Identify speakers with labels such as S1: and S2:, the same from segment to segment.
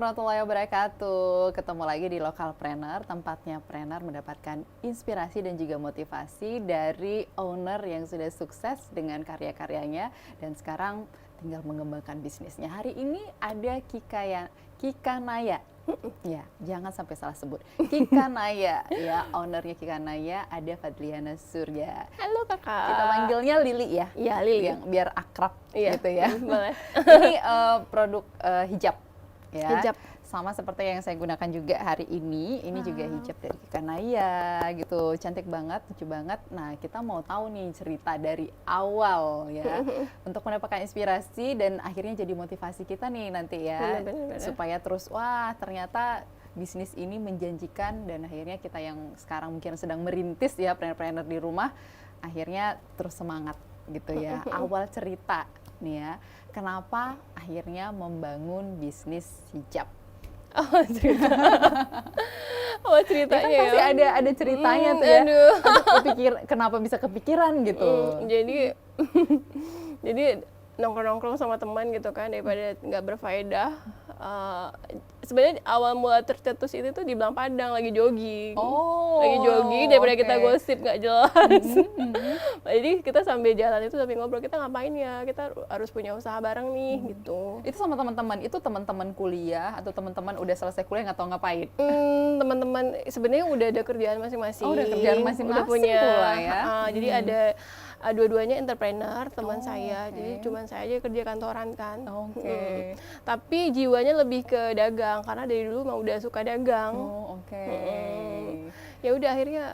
S1: warahmatullahi wabarakatuh. Ketemu lagi di Lokalpreneur, tempatnya planner mendapatkan inspirasi dan juga motivasi dari owner yang sudah sukses dengan karya-karyanya dan sekarang tinggal mengembangkan bisnisnya. Hari ini ada Kika Naya. Ya, jangan sampai salah sebut. Kika Naya, ya, ownernya Kika Naya ada Fadliana Surya.
S2: Halo kakak.
S1: Kita manggilnya Lili ya?
S2: Iya, Lili.
S1: Yang biar akrab gitu ya.
S2: Boleh.
S1: Ini produk hijab ya.
S2: Hijab.
S1: Sama seperti yang saya gunakan juga hari ini juga hijab dari Kika Naya gitu. Cantik banget, lucu banget. Nah, kita mau tahu nih cerita dari awal ya. Untuk mendapatkan inspirasi dan akhirnya jadi motivasi kita nih nanti ya.
S2: Benar.
S1: Supaya terus, wah ternyata bisnis ini menjanjikan dan akhirnya kita yang sekarang mungkin sedang merintis ya, planner-planner di rumah, akhirnya terus semangat gitu ya. Awal cerita nih ya, kenapa akhirnya membangun bisnis hijab?
S2: Oh cerita. Oh ceritanya
S1: Ya kan pasti ada ceritanya tuh ya.
S2: Aduh.
S1: Kenapa bisa kepikiran gitu?
S2: Jadi jadi nongkrong-nongkrong sama teman gitu kan, daripada nggak berfaedah. Sebenarnya awal mula tercetus itu tuh di Belang Padang lagi jogging. Lagi jogging daripada kita gosip nggak jelas. Jadi kita sambil jalan itu sambil ngobrol, kita ngapain ya, kita harus punya usaha bareng nih gitu.
S1: Itu sama teman-teman, itu teman-teman kuliah atau teman-teman udah selesai kuliah nggak tahu ngapain?
S2: Teman-teman sebenarnya udah ada kerjaan masing-masing.
S1: Oh, udah kerjaan masing-masing
S2: udah punya
S1: pula ya.
S2: Jadi ada dua-duanya entrepreneur teman saya. Jadi cuman saya aja kerja kantoran kan. Tapi jiwanya lebih ke dagang karena dari dulu mah udah suka dagang. Ya udah akhirnya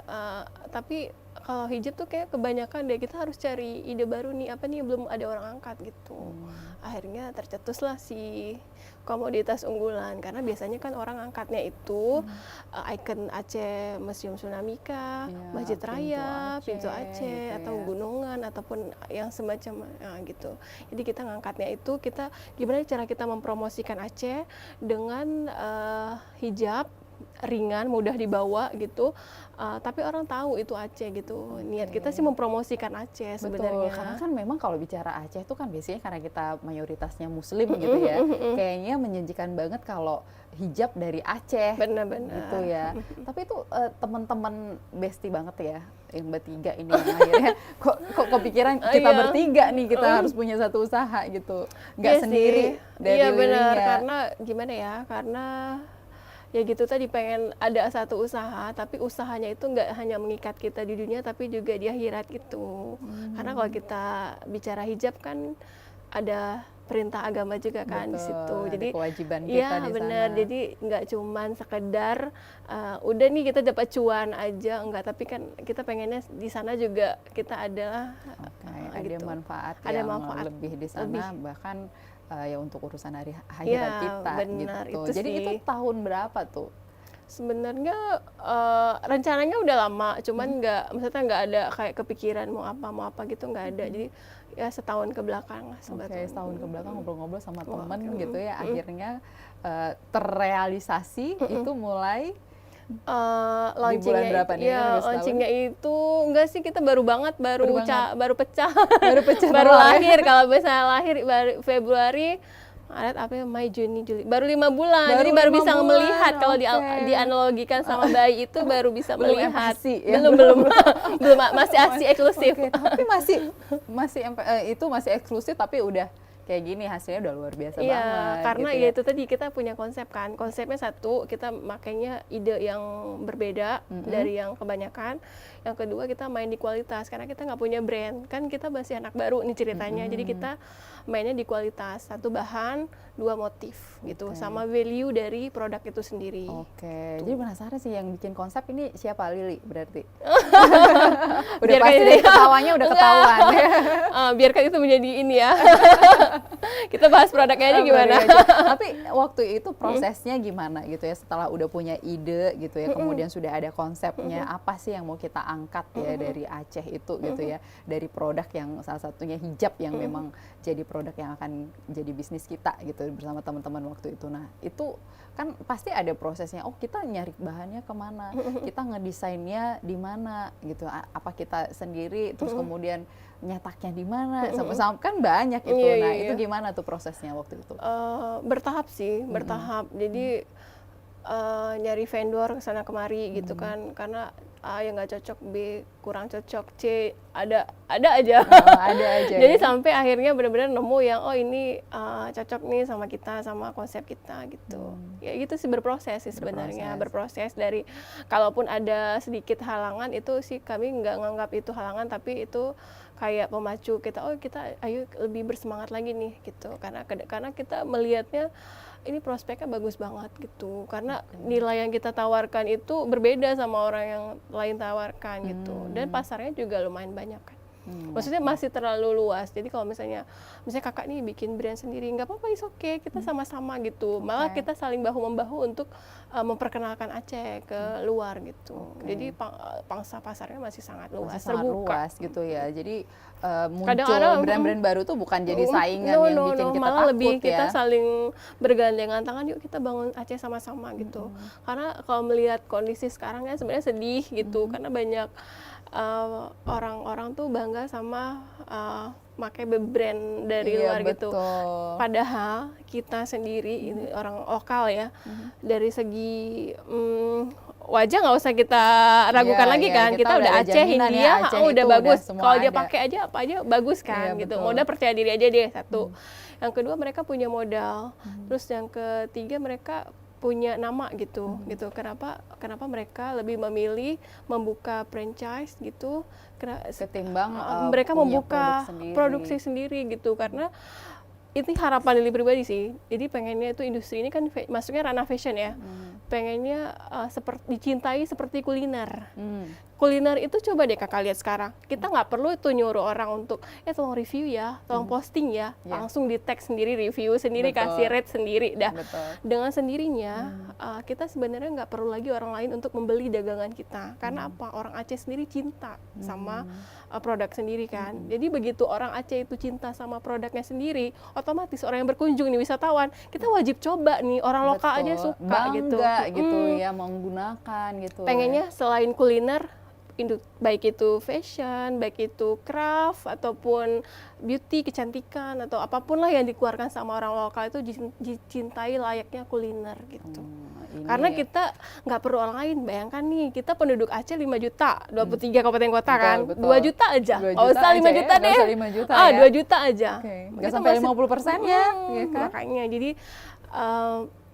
S2: tapi kalau hijab tuh kayak kebanyakan deh, kita harus cari ide baru nih, apa nih belum ada orang angkat gitu. Akhirnya tercetuslah si komoditas unggulan, karena biasanya kan orang angkatnya itu ikon Aceh, Museum Tsunamika, Masjid Raya, Pintu Aceh,
S1: gitu
S2: atau
S1: ya.
S2: gunungan ataupun yang semacam gitu. Jadi kita ngangkatnya itu, kita gimana cara kita mempromosikan Aceh dengan hijab ringan, mudah dibawa gitu, tapi orang tahu itu Aceh gitu. Niat kita sih mempromosikan Aceh sebenarnya.
S1: Betul, karena kan memang kalau bicara Aceh itu kan biasanya karena kita mayoritasnya Muslim gitu ya, kayaknya menjanjikan banget kalau hijab dari Aceh.
S2: Benar-benar.
S1: Gitu ya. Tapi itu teman-teman bestie banget ya, yang bertiga ini yang akhirnya kok kepikiran kita bertiga nih, kita harus punya satu usaha gitu, nggak sendiri dari
S2: Iya benar,
S1: Lilinya.
S2: karena gimana ya, karena ya gitu tadi pengen ada satu usaha, tapi usahanya itu nggak hanya mengikat kita di dunia, tapi juga di akhirat gitu. Karena kalau kita bicara hijab kan ada perintah agama juga kan.
S1: Betul,
S2: di situ. Jadi
S1: kewajiban kita
S2: iya
S1: di
S2: benar.
S1: sana.
S2: Jadi nggak cuman sekedar udah nih kita dapat cuan aja, enggak, tapi kan kita pengennya di sana juga kita adalah
S1: Ada
S2: gitu.
S1: manfaat
S2: Ada
S1: yang
S2: manfaat
S1: lebih di sana, bahkan ya untuk urusan akhirat
S2: Ya,
S1: kita
S2: benar,
S1: gitu.
S2: itu
S1: Jadi
S2: sih.
S1: itu tahun berapa tuh?
S2: Sebenarnya rencananya udah lama, cuman maksudnya nggak ada kayak kepikiran mau apa gitu, nggak ada. Jadi ya setahun ke belakang lah sebetulnya.
S1: Setahun ke belakang ngobrol-ngobrol sama
S2: Wah,
S1: temen gitu ya, akhirnya terrealisasi itu mulai di bulan berapa nih?
S2: Ya,
S1: Kan udah setahun?
S2: launchingnya itu enggak sih, kita baru banget, baru pecah,
S1: Baru pecah
S2: baru
S1: telur ya?
S2: lahir. Kalau misalnya lahir baru Februari, Maret, April, Mei, Juni, Juli, baru 5 bulan. Jadi baru
S1: 5
S2: bisa
S1: bulan,
S2: melihat. Kalau
S1: oke.
S2: dianalogikan sama bayi itu baru bisa
S1: Belum
S2: melihat.
S1: MPASI ya?
S2: Belum masih aksi eksklusif.
S1: Oke, tapi itu masih eksklusif, tapi udah kayak gini hasilnya udah luar biasa
S2: Iya,
S1: banget.
S2: karena
S1: gitu
S2: ya itu tadi kita punya konsep kan. Konsepnya satu, kita makanya ide yang berbeda dari yang kebanyakan. Yang kedua, kita main di kualitas karena kita nggak punya brand. Kan kita masih anak baru nih ceritanya. Jadi kita mainnya di kualitas. Satu bahan, dua motif gitu. Sama value dari produk itu sendiri.
S1: Oke, jadi penasaran sih yang bikin konsep ini siapa, Lili berarti? Udah
S2: Biarkan
S1: pasti
S2: itu
S1: dari
S2: ya.
S1: ketawanya udah ketahuan.
S2: Biarkan itu menjadi ini ya. Kita bahas produknya aja gimana.
S1: Tapi waktu itu prosesnya gimana gitu ya, setelah udah punya ide gitu ya, kemudian sudah ada konsepnya, apa sih yang mau kita angkat ya dari Aceh itu gitu ya, dari produk yang salah satunya hijab yang memang jadi produk yang akan jadi bisnis kita gitu bersama teman-teman waktu itu. Nah itu kan pasti ada prosesnya. Oh, kita nyari bahannya kemana, kita ngedesainnya di mana gitu. Apa kita sendiri, terus kemudian nyetaknya di mana, sama-sama kan banyak itu.
S2: Iya,
S1: Nah,
S2: iya.
S1: itu gimana tuh prosesnya waktu itu?
S2: Bertahap sih, bertahap. Jadi nyari vendor kesana kemari gitu kan, karena A yang nggak cocok, B kurang cocok, C ada aja.
S1: Ada aja.
S2: Jadi
S1: ya?
S2: sampai akhirnya benar-benar nemu yang oh ini cocok nih sama kita, sama konsep kita gitu. Ya gitu sih, berproses sih sebenarnya, berproses dari kalaupun ada sedikit halangan itu sih kami nggak nganggap itu halangan, tapi itu kayak pemacu kita, oh kita ayo lebih bersemangat lagi nih gitu, karena kita melihatnya ini prospeknya bagus banget gitu, karena nilai yang kita tawarkan itu berbeda sama orang yang lain tawarkan gitu, dan pasarnya juga lumayan banyak kan. Maksudnya masih terlalu luas. Jadi kalau misalnya kakak nih bikin brand sendiri, nggak apa-apa, is oke, kita sama-sama gitu. Malah kita saling bahu-membahu untuk memperkenalkan Aceh ke luar gitu. Jadi pangsa pasarnya masih sangat luas,
S1: masih sangat
S2: terbuka.
S1: luas gitu ya. Jadi muncul
S2: Kadang-kadang
S1: brand-brand baru tuh bukan jadi saingan yang bikin kita
S2: malah
S1: takut
S2: lebih
S1: ya.
S2: kita saling bergandengan tangan, yuk kita bangun Aceh sama-sama gitu. Karena kalau melihat kondisi sekarang ya sebenarnya sedih gitu, karena banyak orang-orang tuh bangga sama pakai brand dari
S1: Iya,
S2: luar gitu.
S1: betul.
S2: Padahal kita sendiri ini orang lokal ya, dari segi wajah nggak usah kita ragukan lagi
S1: iya,
S2: kan, kita udah
S1: ada
S2: Aceh,
S1: jaminan ya,
S2: Hindia,
S1: Aceh
S2: udah
S1: itu
S2: bagus.
S1: semua
S2: Kalau dia
S1: ada.
S2: pakai aja apa aja bagus kan
S1: Iya,
S2: gitu.
S1: betul.
S2: Modal percaya diri aja deh, satu. Yang kedua mereka punya modal. Terus yang ketiga mereka punya nama gitu. Kenapa mereka lebih memilih membuka franchise gitu?
S1: Ketimbang
S2: Mereka
S1: punya
S2: membuka produksi sendiri gitu, karena ini harapan Lili pribadi sih. Jadi pengennya itu industri ini kan masuknya ranah fashion ya. Pengennya seperti dicintai seperti kuliner. Kuliner itu coba deh kakak lihat sekarang. Kita nggak perlu itu nyuruh orang untuk tolong review ya, tolong posting ya. Langsung di tag sendiri, review sendiri, kasih rate sendiri. Dah. Dengan sendirinya kita sebenarnya nggak perlu lagi orang lain untuk membeli dagangan kita. Karena apa? Orang Aceh sendiri cinta sama produk sendiri kan. Jadi begitu orang Aceh itu cinta sama produknya sendiri, otomatis orang yang berkunjung nih, wisatawan, kita wajib coba nih, orang lokal aja suka
S1: bangga
S2: gitu.
S1: gitu ya, menggunakan gitu.
S2: Pengennya selain kuliner, baik itu fashion, baik itu craft ataupun beauty, kecantikan atau apapun lah yang dikeluarkan sama orang lokal itu dicintai layaknya kuliner gitu. Karena kita nggak perlu orang lain. Bayangkan nih, kita penduduk Aceh 5 juta, 23 kabupaten kota kan, 2 juta aja. Oh, usah 5 juta deh.
S1: 5 juta ya.
S2: 2 juta aja.
S1: Nggak sampai 50%-nya. Ya kan?
S2: Makanya jadi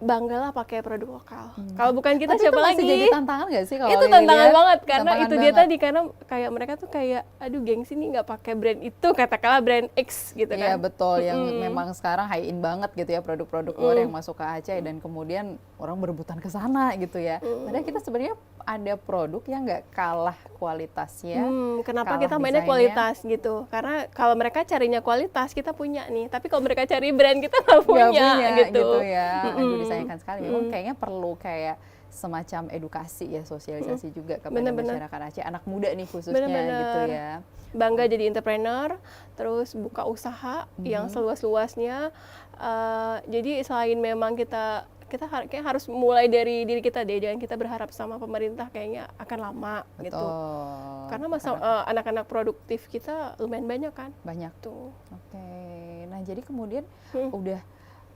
S2: banggalah pakai produk lokal. Kalau bukan kita
S1: Tapi
S2: siapa
S1: itu
S2: lagi?
S1: masih jadi tantangan nggak sih kalau
S2: Itu
S1: Lili
S2: tantangan
S1: lihat?
S2: banget karena
S1: Tantangan
S2: itu dia
S1: banget.
S2: tadi, karena kayak mereka tuh kayak aduh gengsi nih nggak pakai brand itu, katakanlah brand X gitu kan.
S1: Iya betul, yang memang sekarang high in banget gitu ya, produk-produk luar yang masuk ke Aceh, dan kemudian orang berebutan ke sana gitu ya. Padahal kita sebenarnya ada produk yang nggak kalah kualitasnya.
S2: Kenapa
S1: kalah
S2: kita mainnya
S1: desainnya.
S2: kualitas gitu? Karena kalau mereka carinya kualitas, kita punya nih. Tapi kalau mereka cari brand, kita nggak
S1: Nggak
S2: punya,
S1: gitu
S2: gitu.
S1: ya. Aduh, disayangkan sekali. Memang kayaknya perlu kayak semacam edukasi ya, sosialisasi juga kepada masyarakat Aceh, anak muda nih khususnya gitu ya.
S2: Bangga jadi entrepreneur, terus buka usaha yang seluas-luasnya. Jadi selain memang kita kayak harus mulai dari diri kita deh, jangan kita berharap sama pemerintah, kayaknya akan lama gitu. Karena anak-anak produktif kita lumayan banyak kan.
S1: Banyak
S2: tuh.
S1: Oke. Nah, jadi kemudian udah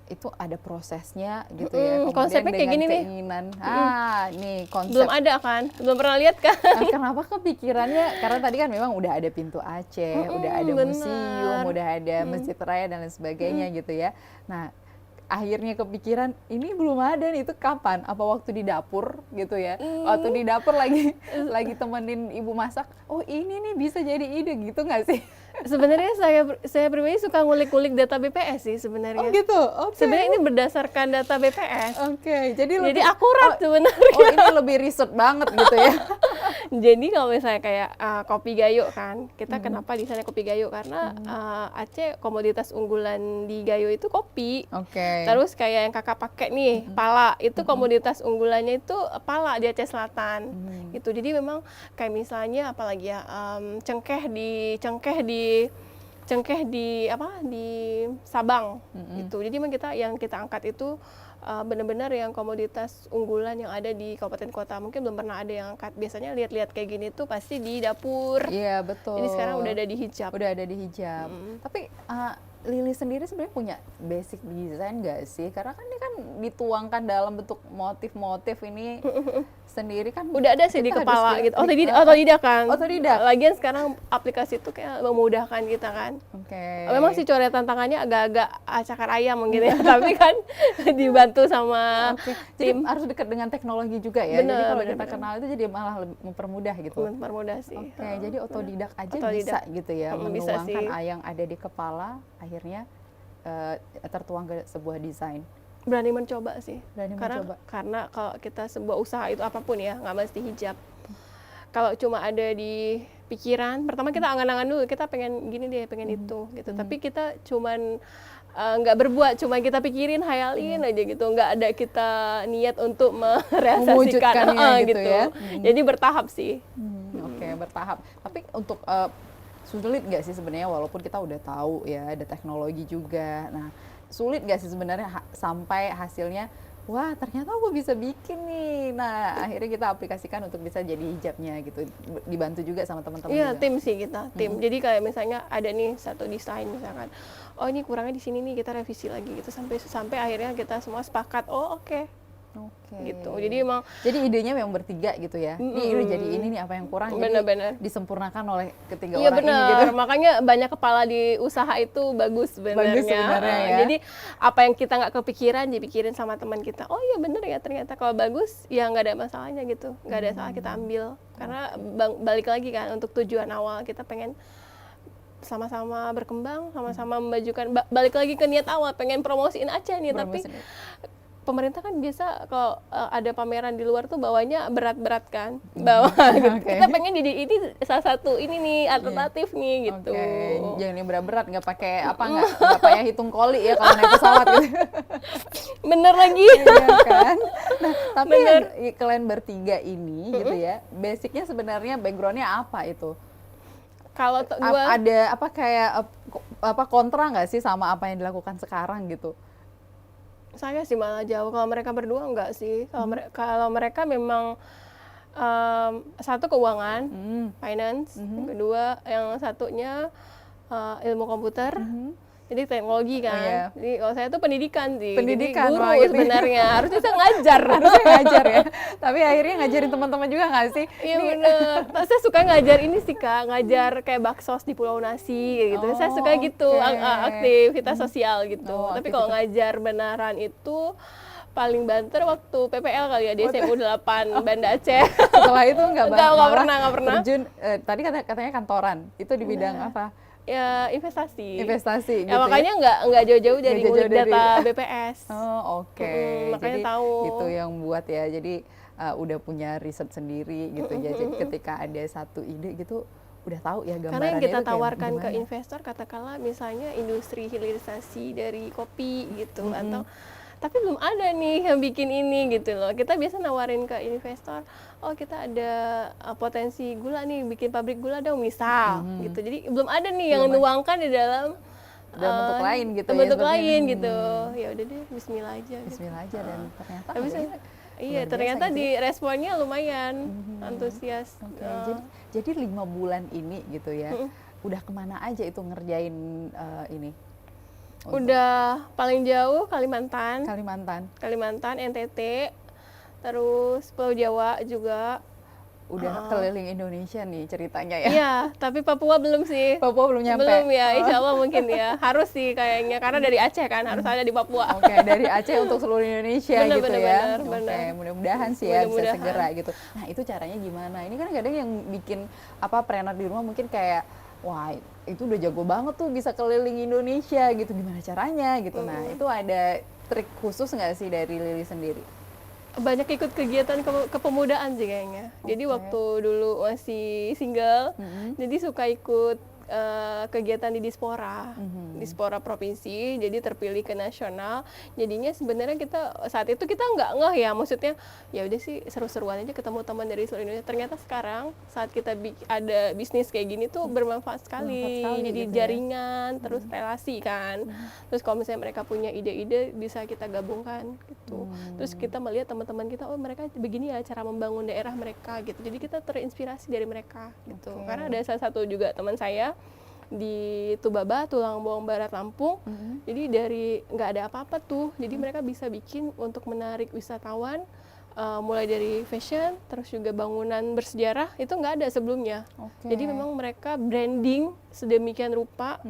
S1: itu ada prosesnya gitu ya. Kemudian
S2: konsepnya kayak
S1: dengan
S2: gini nih.
S1: keinginan. Nih konsep.
S2: Belum ada kan? Belum pernah lihat kan?
S1: Kenapa kepikirannya? Karena tadi kan memang udah ada pintu Aceh, udah ada museum, udah ada masjid raya dan lain sebagainya gitu ya. Nah, akhirnya kepikiran ini belum ada nih, itu kapan? Apa waktu di dapur gitu ya? Waktu di dapur lagi temenin ibu masak, oh ini nih bisa jadi ide gitu nggak sih?
S2: Sebenarnya saya pribadi suka ngulik-ngulik data BPS sih sebenarnya.
S1: Oh gitu, oke.
S2: Sebenarnya ini berdasarkan data BPS.
S1: Oke, jadi
S2: akurat sebenarnya.
S1: Oh ini lebih riset banget gitu ya?
S2: Jadi kalau misalnya kayak kopi gayo kan, kita kenapa di sana kopi gayo? Karena Aceh komoditas unggulan di gayo itu kopi.
S1: Oke.
S2: Terus kayak yang kakak pakai nih, pala, itu komoditas unggulannya itu pala di Aceh Selatan. Gitu. Jadi memang kayak misalnya apalagi ya, cengkeh di Sabang gitu. Jadi memang yang kita angkat itu benar-benar yang komoditas unggulan yang ada di kabupaten kota. Mungkin belum pernah ada yang angkat. Biasanya lihat-lihat kayak gini tuh pasti di dapur.
S1: Iya, betul.
S2: Ini sekarang udah ada di hijab.
S1: Udah ada di hijab. Tapi Lili sendiri sebenarnya punya basic design nggak sih? Karena kan ini kan dituangkan dalam bentuk motif-motif ini sendiri kan.
S2: Udah ada sih di
S1: kita
S2: kepala
S1: harus
S2: gitu. Otodidak kan.
S1: Otodidak.
S2: Lagian sekarang aplikasi itu kayak memudahkan kita kan.
S1: Oke.
S2: Memang sih coretan tangannya agak-agak acakar ayam mungkin ya, tapi kan dibantu sama
S1: Jadi
S2: tim.
S1: harus dekat dengan teknologi juga ya.
S2: Bener,
S1: jadi kalau
S2: bener,
S1: kita kenal itu jadi malah lebih mempermudah gitu.
S2: Mempermudah sih.
S1: Oke, jadi otodidak aja
S2: Otodidak.
S1: bisa gitu ya,
S2: Bisa
S1: menuangkan
S2: sih.
S1: yang ada di kepala, akhirnya tertuang ke sebuah desain.
S2: Berani mencoba sih.
S1: Berani
S2: karena,
S1: mencoba.
S2: Karena kalau kita sebuah usaha itu apapun ya, nggak mesti hijab. Kalau cuma ada di pikiran, pertama kita angan-angan dulu, kita pengen gini deh, pengen itu gitu. Tapi kita cuman nggak berbuat, cuma kita pikirin, hayalin aja gitu. Nggak ada kita niat untuk merealisasikan
S1: Mewujudkannya gitu ya.
S2: Jadi bertahap sih.
S1: Oke, bertahap. Tapi untuk sulit nggak sih sebenarnya, walaupun kita udah tahu ya ada teknologi juga. Nah, sulit nggak sih sebenarnya sampai hasilnya, wah ternyata aku bisa bikin nih. Nah, akhirnya kita aplikasikan untuk bisa jadi hijabnya gitu. Dibantu juga sama teman-teman
S2: Iya,
S1: juga.
S2: tim sih kita, tim. Jadi kayak misalnya ada nih satu desain misalkan, oh ini kurangnya di sini nih, kita revisi lagi gitu sampai akhirnya kita semua sepakat, oh oke.
S1: Oke.
S2: Gitu. Jadi emang
S1: idenya memang bertiga gitu ya. Ini udah jadi ini nih, apa yang kurang,
S2: bener-bener
S1: jadi disempurnakan oleh ketiga
S2: iya
S1: orang
S2: benar,
S1: ini gitu.
S2: makanya banyak kepala di usaha itu bagus sebenarnya.
S1: Bagus sebenarnya ya.
S2: Jadi apa yang kita nggak kepikiran dipikirin sama teman kita. Oh iya bener ya, ternyata kalau bagus ya nggak ada masalahnya gitu, nggak ada salah kita ambil. Karena balik lagi kan untuk tujuan awal kita pengen sama-sama berkembang, sama-sama memajukan. Balik lagi ke niat awal, pengen promosiin aja nih, tapi pemerintah kan biasa kalau ada pameran di luar tuh bawanya berat-berat kan, bawa gitu. Kita pengen jadi ini salah satu ini nih alternatif nih gitu.
S1: Jangan yang berat-berat, nggak pakai nggak payah hitung koli ya kalau naik pesawat gitu.
S2: Bener lagi.
S1: Iya kan. Nah, tapi kalian bertiga ini gitu ya, basicnya sebenarnya backgroundnya apa itu?
S2: Kalau
S1: ada apa kayak kontra nggak sih sama apa yang dilakukan sekarang gitu?
S2: Saya sih malah jauh. Kalau mereka berdua enggak sih. Kalau mereka memang satu keuangan, finance, kedua yang satunya ilmu komputer, jadi teknologi kan. Oh, iya. Jadi kalau saya tuh pendidikan sih.
S1: Pendidikan,
S2: jadi guru sebenarnya. Harusnya saya ngajar.
S1: Harusnya ngajar ya. Tapi akhirnya ngajarin teman-teman juga nggak sih?
S2: Iya bener. Saya suka ngajar ini sih Kak, ngajar kayak baksos di Pulau Nasi kayak gitu. Saya suka gitu, aktivitas sosial gitu. Tapi kalau ngajar beneran itu paling banter waktu PPL kali ya, di SMU 8 Banda Aceh.
S1: Setelah itu nggak
S2: pernah.
S1: Terjun, tadi katanya kantoran. Itu di bidang apa?
S2: Ya investasi
S1: gitu
S2: ya, makanya nggak jauh-jauh dari ngulik data BPS.
S1: Oh oke.
S2: Makanya
S1: jadi,
S2: tahu
S1: itu yang buat ya, jadi udah punya riset sendiri gitu. Jadi ketika ada satu ide gitu udah tahu ya gambarannya.
S2: Karena yang kita
S1: itu
S2: tawarkan ke investor katakanlah misalnya industri hilirisasi dari kopi gitu, atau tapi belum ada nih yang bikin ini gitu loh. Kita biasa nawarin ke investor, oh kita ada potensi gula nih, bikin pabrik gula dong misal gitu. Jadi belum ada nih yang nuangkan di dalam
S1: bentuk lain gitu
S2: bentuk lain gitu. Ya udah deh, bismillah aja.
S1: Bismillah aja dan ternyata
S2: iya, ternyata
S1: gitu.
S2: Di responnya lumayan antusias.
S1: Jadi 5 bulan ini gitu ya, udah kemana aja itu ngerjain ini?
S2: Udah paling jauh Kalimantan, NTT, terus Pulau Jawa juga.
S1: Udah keliling Indonesia nih ceritanya ya?
S2: Iya, tapi Papua belum sih.
S1: Papua belum nyampe?
S2: Belum ya, insya Allah mungkin ya. Harus sih kayaknya, karena dari Aceh kan, harus ada di Papua.
S1: Oke, dari Aceh untuk seluruh Indonesia gitu ya? Oke, mudah-mudahan sih ya bisa segera gitu. Nah itu caranya gimana? Ini kan kadang yang bikin planner di rumah mungkin kayak, wah itu udah jago banget tuh bisa keliling Indonesia gitu, gimana caranya gitu. Nah itu ada trik khusus nggak sih dari Lili sendiri?
S2: Banyak ikut kegiatan kepemudaan sih kayaknya. Jadi waktu dulu masih single, jadi suka ikut kegiatan di Dispora provinsi, jadi terpilih ke nasional. Jadinya sebenarnya kita saat itu kita nggak ngeh ya, maksudnya ya udah sih seru-seruan aja ketemu teman dari seluruh Indonesia. Ternyata sekarang saat kita ada bisnis kayak gini tuh bermanfaat sekali. Jadi
S1: gitu
S2: jaringan, terus relasi kan. Terus kalau misalnya mereka punya ide-ide bisa kita gabungkan gitu. Terus kita melihat teman-teman kita, oh mereka begini ya cara membangun daerah mereka gitu. Jadi kita terinspirasi dari mereka gitu. Karena ada salah satu juga teman saya di Tubaba, Tulangbong Barat, Lampung. Jadi dari nggak ada apa-apa tuh, jadi mereka bisa bikin untuk menarik wisatawan, mulai dari fashion, terus juga bangunan bersejarah itu nggak ada sebelumnya. Jadi memang mereka branding sedemikian rupa.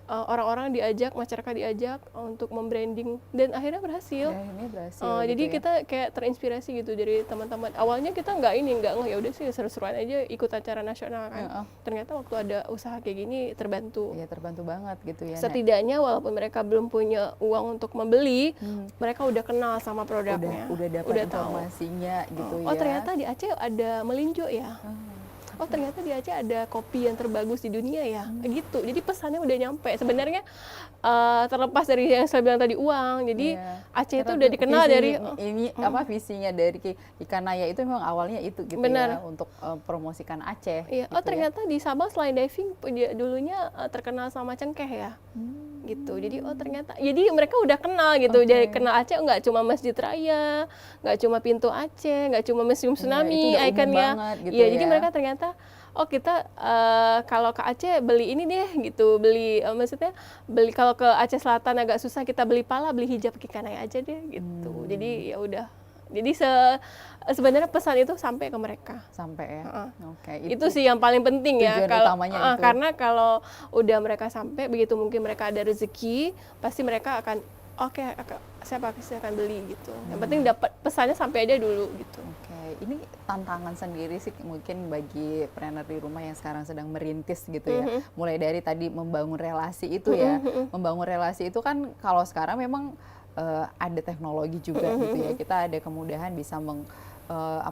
S2: Orang-orang diajak, masyarakat diajak untuk membranding dan akhirnya berhasil. Jadi
S1: gitu
S2: kita kayak terinspirasi gitu dari teman-teman. Awalnya kita nggak ngeh ya udah sih seru-seruan aja ikut acara nasional kan. Ternyata waktu ada usaha kayak gini terbantu.
S1: Iya, terbantu banget gitu ya.
S2: Setidaknya walaupun mereka belum punya uang untuk membeli, mereka udah kenal sama produknya.
S1: Udah dapat informasinya gitu ya.
S2: Oh ternyata di Aceh ada melinjo ya. Oh ternyata di Aceh ada kopi yang terbagus di dunia ya, gitu. Jadi pesannya udah nyampe. Sebenarnya terlepas dari yang saya bilang tadi uang, jadi Aceh itu udah dikenal dari
S1: apa visinya dari Ikanaya itu memang awalnya itu gitu ya, untuk promosikan Aceh.
S2: Iya.
S1: Gitu
S2: Ternyata di Sabang selain diving dulunya terkenal sama cengkeh ya. Gitu. Jadi ternyata jadi mereka udah kenal gitu. Jadi kenal Aceh nggak cuma Masjid Raya, nggak cuma Pintu Aceh, nggak cuma Museum Tsunami ikonnya.
S1: Gitu
S2: ya, jadi mereka ternyata kita kalau ke Aceh beli ini deh gitu, beli maksudnya beli kalau ke Aceh Selatan agak susah kita beli pala, beli hijab Ikanaya aja deh gitu. Jadi ya udah. Jadi sebenarnya pesan itu sampai ke mereka.
S1: Sampai ya.
S2: Itu sih yang paling penting ya.
S1: Utamanya itu.
S2: Karena kalau udah mereka sampai, begitu mungkin mereka ada rezeki, pasti mereka akan saya pasti akan beli gitu. Yang penting dapat pesannya sampai aja dulu gitu.
S1: Ini tantangan sendiri sih mungkin bagi trainer di rumah yang sekarang sedang merintis gitu ya. Mulai dari tadi membangun relasi itu ya. Membangun relasi itu kan kalau sekarang memang ada teknologi juga gitu ya. Kita ada kemudahan bisa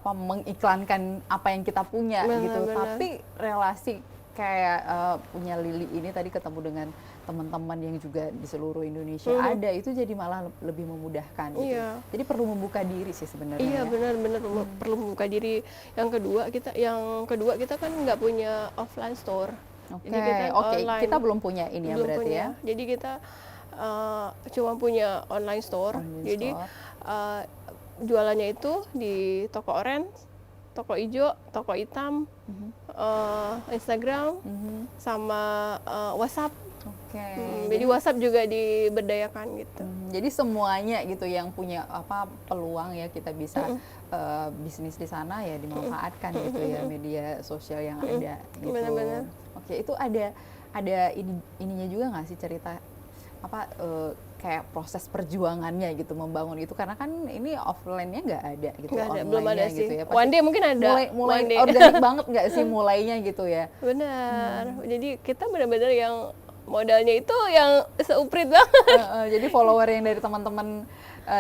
S1: mengiklankan apa yang kita punya gitu. Tapi relasi kayak punya Lili ini tadi ketemu dengan teman-teman yang juga di seluruh Indonesia ada, itu jadi malah lebih memudahkan gitu. Jadi perlu membuka diri sih sebenarnya.
S2: Iya, benar-benar perlu membuka diri. Yang kedua kita kan nggak punya offline store.
S1: Kita belum punya ini ya berarti ya.
S2: Jadi kita cuma punya online store. Jadi jualannya itu di toko orange, toko hijau, toko hitam, Instagram, sama WhatsApp. Jadi WhatsApp juga diberdayakan gitu.
S1: Jadi semuanya gitu yang punya peluang ya kita bisa bisnis di sana ya dimanfaatkan gitu ya, media sosial yang ada gitu.
S2: Benar-benar.
S1: Itu ada ininya juga nggak sih cerita kayak proses perjuangannya gitu membangun itu, karena kan ini offline-nya nggak ada gitu,
S2: belum ada
S1: gitu
S2: sih.
S1: ya.
S2: One day mungkin ada.
S1: Mulai organik banget nggak sih mulainya gitu ya?
S2: Benar. Jadi kita benar-benar yang modalnya itu yang seuprit banget.
S1: Jadi follower yang dari teman-teman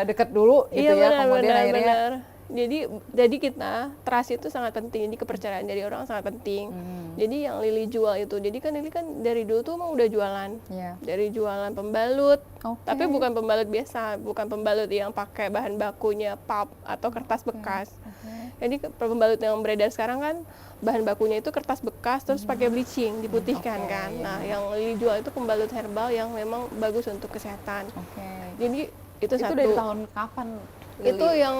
S1: deket dulu gitu ya, kemudian akhirnya.
S2: Jadi kita trust itu sangat penting, jadi kepercayaan dari orang sangat penting. Jadi yang Lili jual itu, jadi kan Lili kan dari dulu tuh emang udah jualan, dari jualan pembalut, tapi bukan pembalut biasa, bukan pembalut yang pakai bahan bakunya pulp atau kertas bekas. Jadi pembalut yang beredar sekarang kan bahan bakunya itu kertas bekas terus pakai bleaching, diputihkan kan. Nah, yang Lili jual itu pembalut herbal yang memang bagus untuk kesehatan. Jadi itu satu.
S1: Dari tahun kapan?
S2: Itu yang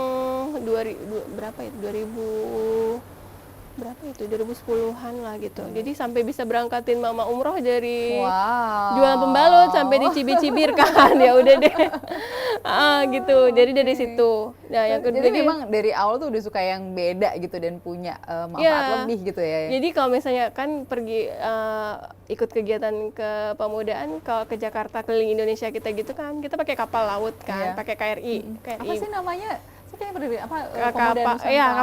S2: 2010-an lah gitu. Jadi sampai bisa berangkatin mama umroh dari jualan pembalut sampai dicibir-cibir kan. Ya udah deh. Gitu. Jadi dari situ. Nah, yang kedua
S1: jadi memang dari awal tuh udah suka yang beda gitu dan punya manfaat lebih gitu ya.
S2: Jadi kalau misalnya kan pergi ikut kegiatan kepemudaan kalau ke Jakarta keliling Indonesia kita gitu kan, kita pakai kapal laut kan, pakai KRI.
S1: Apa sih namanya? Saya kayaknya berdiri apa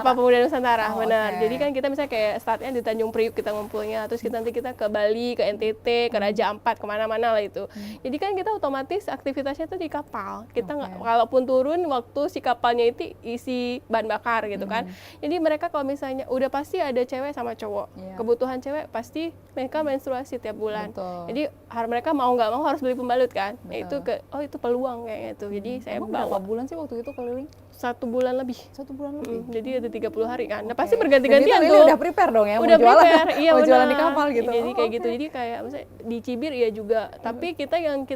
S2: Kapal Pemuda Nusantara, benar.
S1: Okay.
S2: Jadi kan kita misalnya kayak startnya di Tanjung Priuk kita ngumpulnya, terus nanti kita ke Bali, ke NTT, ke Raja Ampat, kemana-mana lah itu. Jadi kan kita otomatis aktivitasnya itu di kapal. Kita nggak, kalaupun turun waktu si kapalnya itu isi bahan bakar gitu kan. Jadi mereka kalau misalnya udah pasti ada cewek sama cowok. Kebutuhan cewek pasti mereka menstruasi tiap bulan. Jadi mereka mau nggak mau harus beli pembalut kan. Nah, itu itu peluang kayaknya itu. Jadi saya bawa.
S1: Berapa bulan sih waktu itu keliling?
S2: 1 bulan lebih.
S1: 1 bulan lebih.
S2: Jadi ada 30 hari kan. Nah, pasti berganti-gantian tuh.
S1: Udah prepare dong ya,
S2: udah
S1: mau jualan,
S2: prepare, iya,
S1: mau jualan di kapal gitu.
S2: Jadi kayak gitu. Jadi kayak misalnya di Cibir ya juga. Tapi kita yang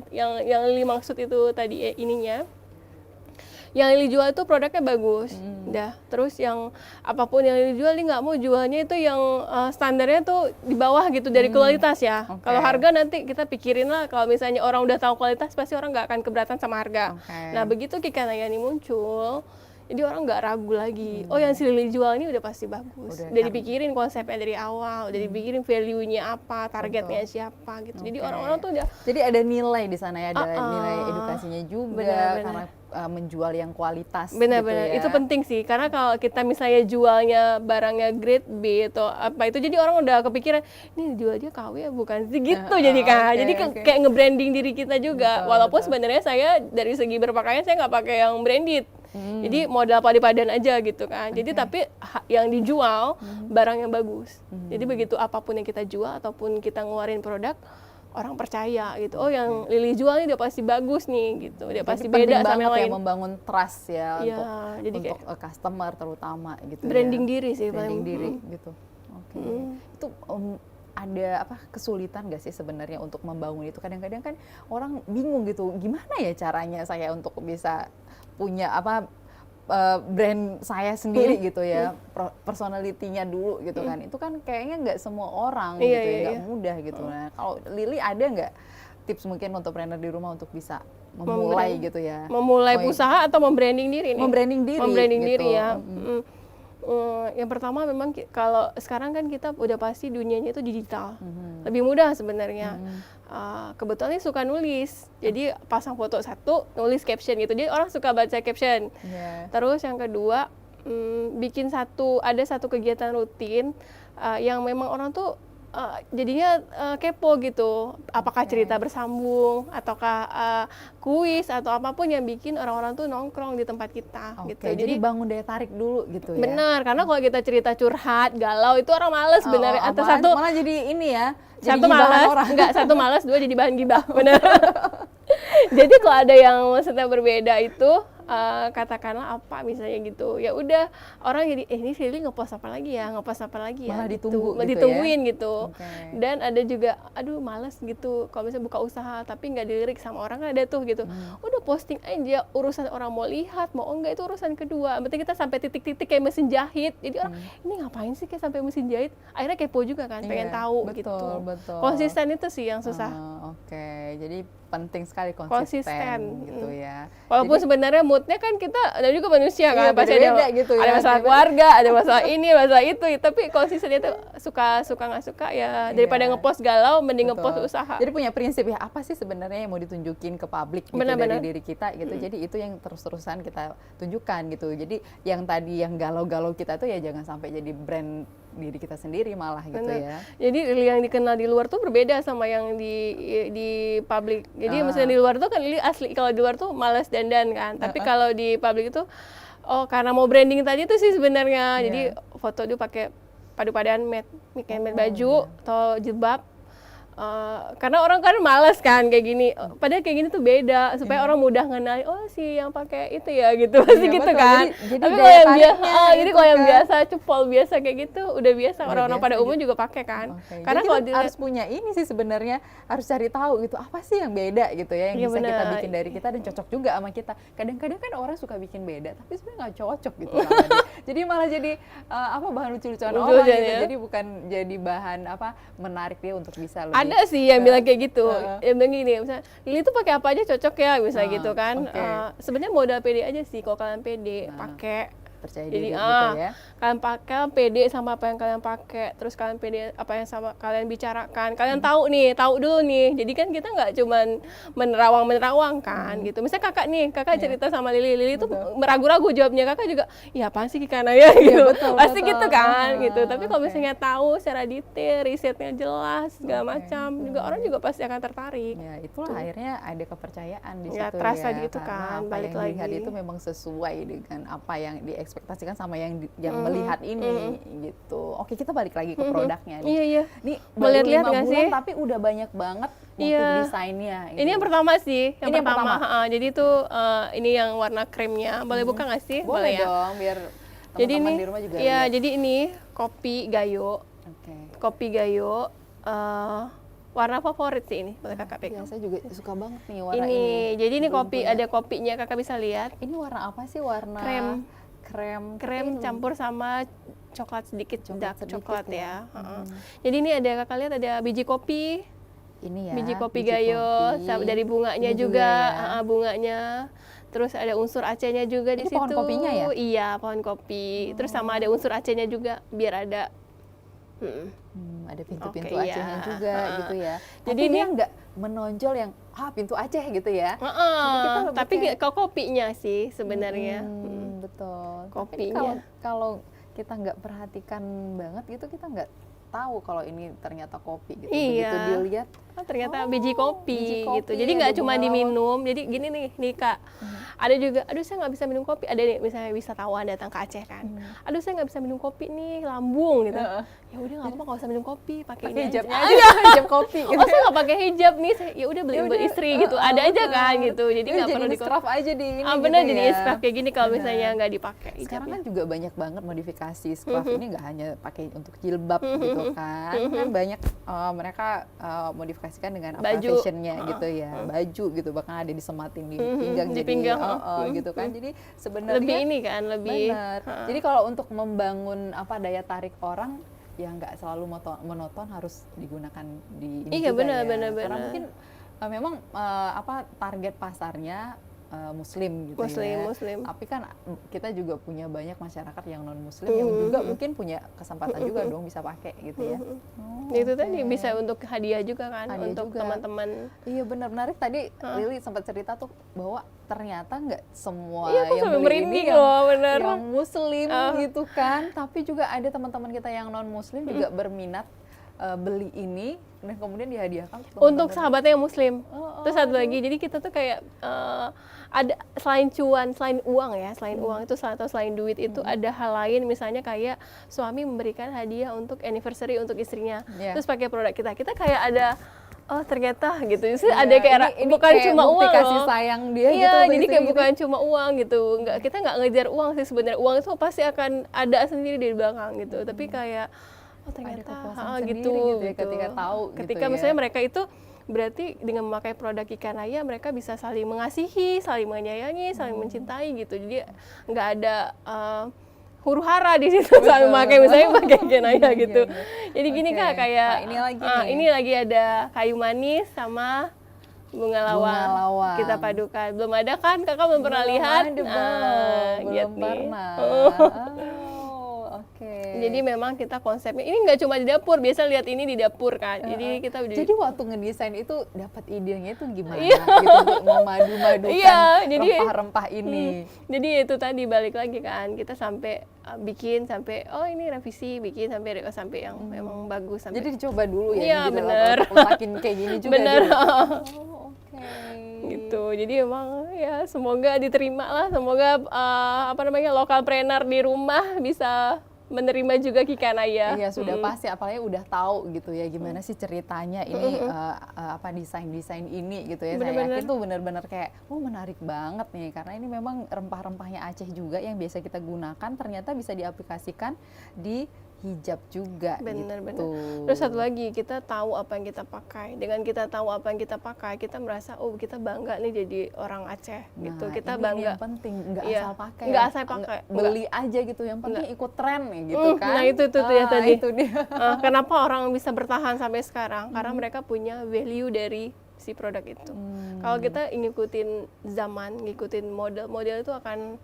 S2: Lili maksud itu tadi ininya. Yang Lili jual itu produknya bagus. Dah. Terus yang apapun yang Lili jual, Lili nggak mau jualnya itu yang standarnya tuh di bawah gitu dari kualitas ya. Kalau harga nanti kita pikirin lah, kalau misalnya orang udah tahu kualitas pasti orang nggak akan keberatan sama harga. Nah, begitu Kika Nayani muncul, jadi orang nggak ragu lagi. Oh, yang si Lili jual ini udah pasti bagus. Udah dipikirin konsepnya dari awal, udah dipikirin value-nya apa, targetnya siapa gitu. Jadi orang-orang tuh udah.
S1: Jadi ada nilai di sana ya, ada nilai edukasinya juga karena menjual yang kualitas.
S2: Benar-benar,
S1: gitu ya.
S2: itu penting sih. Karena kalau kita misalnya jualnya barangnya grade B atau apa itu, jadi orang udah kepikiran, ini jual dia KW ya bukan sih gitu. Jadi kan, jadi kayak nge-branding diri kita juga. Walaupun sebenarnya saya dari segi berpakaian saya nggak pakai yang branded. Jadi modal padi-padan aja gitu kan. Jadi tapi yang dijual barang yang bagus. Jadi begitu apapun yang kita jual ataupun kita ngeluarin produk, orang percaya gitu. Oh, yang Lili jual ini udah pasti bagus nih gitu. Dia pasti beda sama yang lain.
S1: Ya, membangun trust ya,
S2: jadi
S1: untuk customer terutama gitu.
S2: Branding diri sih,
S1: branding diri gitu. Itu ada apa kesulitan nggak sih sebenarnya untuk membangun itu? Kadang-kadang kan orang bingung gitu, gimana ya caranya saya untuk bisa punya apa brand saya sendiri gitu ya, personality-nya dulu gitu kan. Itu kan kayaknya nggak semua orang gitu ya, nggak mudah gitu. Nah, kalau Lili ada nggak tips mungkin untuk trainer di rumah untuk bisa memulai gitu ya?
S2: Memulai usaha atau membranding diri nih?
S1: Membranding diri.
S2: Membranding diri ya. Yang pertama memang kalau sekarang kan kita udah pasti dunianya itu digital, lebih mudah sebenarnya. Kebetulan suka nulis, jadi pasang foto satu, nulis caption gitu. Jadi orang suka baca caption. Terus yang kedua, ada satu kegiatan rutin yang memang orang tuh jadinya kepo gitu, apakah cerita bersambung ataukah kuis atau apapun yang bikin orang-orang tuh nongkrong di tempat kita gitu.
S1: Jadi bangun daya tarik dulu gitu ya.
S2: Benar, karena kalau kita cerita curhat, galau itu orang males sebenarnya. Atau satu
S1: malah jadi ini ya.
S2: Satu malas, satu malas, dua jadi bahan gibah, benar. Jadi kalau ada yang maksudnya berbeda itu katakanlah apa misalnya gitu, ya udah orang jadi ini Lili ngepost apa lagi ya,
S1: malah
S2: gitu. Ditungguin gitu. Dan ada juga aduh malas gitu kalau misalnya buka usaha tapi nggak dilirik sama orang, kan ada tuh gitu. Udah posting aja, urusan orang mau lihat mau enggak itu urusan kedua. Berarti kita sampai titik-titik kayak mesin jahit. Jadi orang ini ngapain sih kayak sampai mesin jahit? Akhirnya kepo juga kan, pengen tahu gitu.
S1: Betul.
S2: Konsisten itu sih yang susah.
S1: Jadi penting sekali konsisten gitu ya.
S2: Walaupun sebenarnya moodnya kan kita ada juga manusia kan, pasti ada
S1: gitu
S2: ada masalah keluarga, ada masalah ini, masalah itu. Tapi konsistennya itu suka nggak suka ya, daripada ngepost galau mending ngepost usaha.
S1: Jadi punya prinsip ya, apa sih sebenarnya yang mau ditunjukin ke publik gitu dari diri kita gitu. Jadi itu yang terus-terusan kita tunjukkan gitu. Jadi yang tadi yang galau-galau kita tuh ya jangan sampai jadi brand diri kita sendiri malah gitu ya. Jadi
S2: Lili yang dikenal di luar tuh berbeda sama yang di publik. Jadi misalnya di luar tuh kan Lili asli, kalau di luar tuh malas dandan kan. Tapi kalau di publik itu karena mau branding tadi tuh sih sebenarnya. Jadi foto dia pakai padu-padan matte baju atau jilbab. Karena orang kan malas kan kayak gini, padahal kayak gini tuh beda supaya orang mudah ngenali, oh si yang pakai itu ya gitu, pasti gitu kan. Tapi kalau yang biasa, jadi kalau yang biasa cepol biasa kayak gitu udah biasa, orang-orang pada umum juga pakai kan.
S1: Karena kalau harus punya ini sih sebenarnya, harus cari tahu gitu apa sih yang beda gitu ya, yang bisa kita bikin dari kita dan cocok juga sama kita. Kadang-kadang kan orang suka bikin beda tapi sebenarnya nggak cocok gitu sama dia. Jadi malah jadi bahan lucu-lucuan orang gitu. Jadi bukan jadi bahan menarik dia untuk bisa lebih.
S2: Ada sih yang bilang kayak gitu, yang bilang gini, misalnya Lili tuh pakai apa aja cocok ya, misalnya gitu kan. Sebenarnya modal pede aja sih, kalau kalian pede, pakai
S1: percaya
S2: Jadi
S1: diri gitu ya.
S2: kalian pakai pede sama apa yang kalian pakai, terus kalian pede apa yang sama kalian bicarakan, kalian tahu dulu nih. Jadi kan kita nggak cuman menerawang kan gitu. Misalnya kakak cerita sama Lili tuh meragu-ragu jawabnya, kakak juga ya apaan sih Kikanaya gitu,
S1: betul,
S2: pasti
S1: betul.
S2: gitu kan gitu. Tapi kalau misalnya tahu secara detail, risetnya jelas segala macam, juga orang juga pasti akan tertarik.
S1: Ya itulah akhirnya ada kepercayaan di
S2: Ya,
S1: situ
S2: trust
S1: ya,
S2: gitu
S1: karena
S2: kan,
S1: apa
S2: balik
S1: yang dilihat
S2: lagi.
S1: itu memang sesuai dengan apa yang diekspektasikan sama yang melihat ini gitu. Oke, kita balik lagi ke produknya nih.
S2: Iya.
S1: Nih
S2: Mau
S1: baru
S2: lihat-lihat
S1: 5
S2: nggak
S1: bulan
S2: sih?
S1: tapi udah banyak banget motif
S2: Iya.
S1: desainnya.
S2: Ini yang pertama sih,
S1: Ini yang pertama?
S2: Jadi itu ini yang warna kremnya. Boleh buka nggak sih?
S1: Boleh
S2: ya.
S1: dong, biar
S2: Jadi
S1: teman-teman
S2: ini,
S1: di rumah juga
S2: ya
S1: lihat.
S2: jadi ini kopi Gayo.
S1: Oke.
S2: Kopi Gayo. Warna favorit sih ini, boleh kakak pegang.
S1: Ya, saya juga suka banget nih warna
S2: Ini,
S1: ini.
S2: jadi ini
S1: Belum
S2: kopi,
S1: punya.
S2: ada kopinya kakak bisa lihat.
S1: Ini warna apa sih? Warna
S2: Krem
S1: krem
S2: campur sama coklat sedikit, dark
S1: sedikit
S2: coklat
S1: ya.
S2: ya. Jadi ini ada kakak lihat ada biji kopi.
S1: ini ya.
S2: Biji kopi Gayo,
S1: kopi.
S2: dari bunganya
S1: Ini
S2: juga,
S1: ya.
S2: bunganya. Terus ada unsur Acehnya juga di
S1: Ini
S2: situ.
S1: pohon kopinya ya?
S2: Iya, pohon kopi. Terus sama ada unsur Acehnya juga, biar ada.
S1: Ada pintu-pintu
S2: Oke,
S1: Acehnya
S2: iya.
S1: juga gitu ya.
S2: Jadi
S1: Tapi dia
S2: ini-
S1: nggak menonjol yang pintu Aceh gitu ya.
S2: Heeh,
S1: lebih
S2: tapi
S1: kayak-
S2: ke kopinya sih sebenarnya.
S1: Betul. Tapi
S2: Kopinya.
S1: kalau kita nggak perhatikan banget gitu, kita nggak tahu kalau ini ternyata kopi gitu.
S2: Iya.
S1: Begitu dilihat,
S2: Ternyata biji kopi
S1: biji kopi,
S2: gitu. Jadi
S1: ada
S2: nggak cuma
S1: bunga
S2: diminum. Jadi gini nih Kak. Ada juga, aduh saya nggak bisa minum kopi. Ada nih misalnya wisatawan datang ke Aceh kan. Aduh saya nggak bisa minum kopi nih, lambung gitu. Ya udah nggak apa-apa, nggak usah minum kopi, pakai ini
S1: hijabnya
S2: aja.
S1: aja, hijab kopi.
S2: Oh saya nggak pakai hijab nih, ya udah beliin buat istri gitu. Ada aja kan gitu. Jadi nggak perlu di
S1: scrap aja di ini.
S2: bener
S1: gitu
S2: jadi
S1: ya.
S2: israf kayak gini kalau
S1: Bener.
S2: misalnya nggak dipakai
S1: Sekarang
S2: hijabnya.
S1: kan juga banyak banget modifikasi scrap ini, nggak hanya pakai untuk jilbab gitu kan. Kan banyak mereka modifikasikan dengan apa
S2: Baju.
S1: fashionnya gitu ya, baju gitu, bahkan ada disematin di pinggang
S2: di
S1: jadi
S2: pinggang.
S1: gitu kan. Jadi sebenarnya
S2: Lebih ini kan, lebih
S1: benar. Jadi kalau untuk membangun apa daya tarik orang, ya nggak selalu monoton harus digunakan di ini
S2: Iya,
S1: juga
S2: benar,
S1: ya.
S2: benar,
S1: Karena
S2: benar.
S1: mungkin memang apa target pasarnya Muslim gitu ya.
S2: Muslim.
S1: Tapi kan kita juga punya banyak masyarakat yang non Muslim yang juga mungkin punya kesempatan juga dong bisa pakai gitu ya.
S2: Itu tadi
S1: oke.
S2: bisa untuk hadiah juga kan,
S1: Hadiah
S2: untuk
S1: juga.
S2: teman-teman.
S1: Iya benar, menarik tadi Lili sempat cerita tuh bahwa ternyata nggak semua
S2: Iya, aku
S1: yang
S2: sampai
S1: beli ini
S2: merinding
S1: yang,
S2: loh, bener.
S1: yang Muslim gitu kan. Tapi juga ada teman-teman kita yang non Muslim juga berminat beli ini dan kemudian dihadiahkan
S2: Untuk sahabatnya yang Muslim.
S1: Oh,
S2: Terus satu lagi, jadi kita tuh kayak ada selain cuan, selain uang ya, selain uang itu atau selain duit itu ada hal lain, misalnya kayak suami memberikan hadiah untuk anniversary untuk istrinya,
S1: Iya.
S2: terus pakai produk kita kayak ada ternyata gitu, justru
S1: Iya,
S2: ada kayak
S1: ini
S2: bukan
S1: kayak
S2: cuma
S1: bukti
S2: uang
S1: kasih
S2: loh.
S1: sayang dia
S2: Iya,
S1: gitu sama
S2: jadi
S1: istri
S2: kayak
S1: gitu.
S2: bukan cuma uang gitu, kita nggak ngejar uang sih sebenarnya, uang itu pasti akan ada sendiri di belakang gitu, tapi kayak ternyata
S1: kepuasan
S2: gitu,
S1: sendiri gitu ya, ketika tahu gitu
S2: ketika
S1: ya.
S2: misalnya mereka itu berarti dengan memakai produk Kikanaya mereka bisa saling mengasihi, saling menyayangi, saling mencintai gitu. Jadi nggak ada huru-hara di situ saling memakai, misalnya pakai Kikanaya gitu. Jadi gini
S1: Oke.
S2: Kak, kayak
S1: Nah, ini lagi nih.
S2: ini lagi ada kayu manis sama bunga lawang,
S1: lawang.
S2: kita padukan. Belum ada kan? Kakak belum pernah
S1: Belum
S2: lihat?
S1: ada,
S2: lihat
S1: belum
S2: nih.
S1: pernah. Oke.
S2: Jadi memang kita konsepnya ini nggak cuma di dapur, biasa lihat ini di dapur kan. Jadi kita udah
S1: Jadi waktu ngedesain itu dapat idenya itu gimana gitu untuk memadu-madukan
S2: Iya, jadi
S1: rempah-rempah ini.
S2: Jadi itu tadi balik lagi kan, kita sampai bikin sampai ini revisi, bikin sampai yang memang bagus sampai.
S1: Jadi dicoba dulu ya.
S2: Iya,
S1: jadi
S2: bener.
S1: letakin kayak gini juga
S2: Bener.
S1: dulu. Oh, oke.
S2: Gitu. Jadi emang ya semoga diterima lah, semoga lokalpreneur di rumah bisa menerima juga Kikanaya.
S1: Iya sudah pasti, apalagi udah tahu gitu ya gimana sih ceritanya ini desain-desain ini gitu ya. Saya
S2: Bener-bener.
S1: yakin tuh benar-benar kayak menarik banget nih, karena ini memang rempah-rempahnya Aceh juga yang biasa kita gunakan ternyata bisa diaplikasikan di hijab juga
S2: Bener-bener.
S1: gitu.
S2: Terus satu lagi, kita tahu apa yang kita pakai. Dengan kita tahu apa yang kita pakai, kita merasa kita bangga nih jadi orang Aceh gitu.
S1: Nah,
S2: Kita
S1: ini
S2: bangga.
S1: yang penting, nggak
S2: Iya,
S1: asal pakai.
S2: nggak
S1: ya.
S2: asal pakai,
S1: Beli aja gitu, yang penting ikut tren nih gitu kan.
S2: Nah itu ya tadi.
S1: Itu dia.
S2: Kenapa orang bisa bertahan sampai sekarang? Karena mereka punya value dari si produk itu. Kalau kita ngikutin zaman, ngikutin model itu akan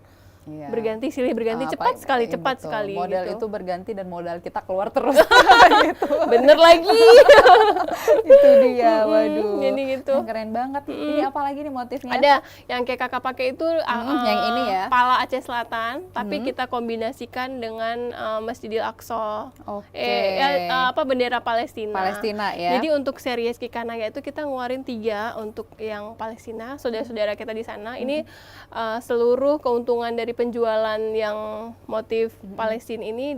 S1: Iya.
S2: Berganti silih berganti, cepat sekali
S1: Modal
S2: gitu.
S1: itu berganti dan modal kita keluar terus. Gitu.
S2: Bener lagi.
S1: Itu dia, waduh.
S2: Jadi gitu.
S1: Keren banget. Ini apa lagi nih motifnya?
S2: Ada yang kayak kakak pakai itu
S1: yang ini ya.
S2: Pala Aceh Selatan, tapi kita kombinasikan dengan Masjidil Aqsa.
S1: Oke.
S2: Bendera Palestina.
S1: Palestina ya.
S2: Jadi untuk series Kikanaya itu kita ngeluarin 3 untuk yang Palestina, saudara-saudara kita di sana. Ini seluruh keuntungan dari penjualan yang motif Palestina ini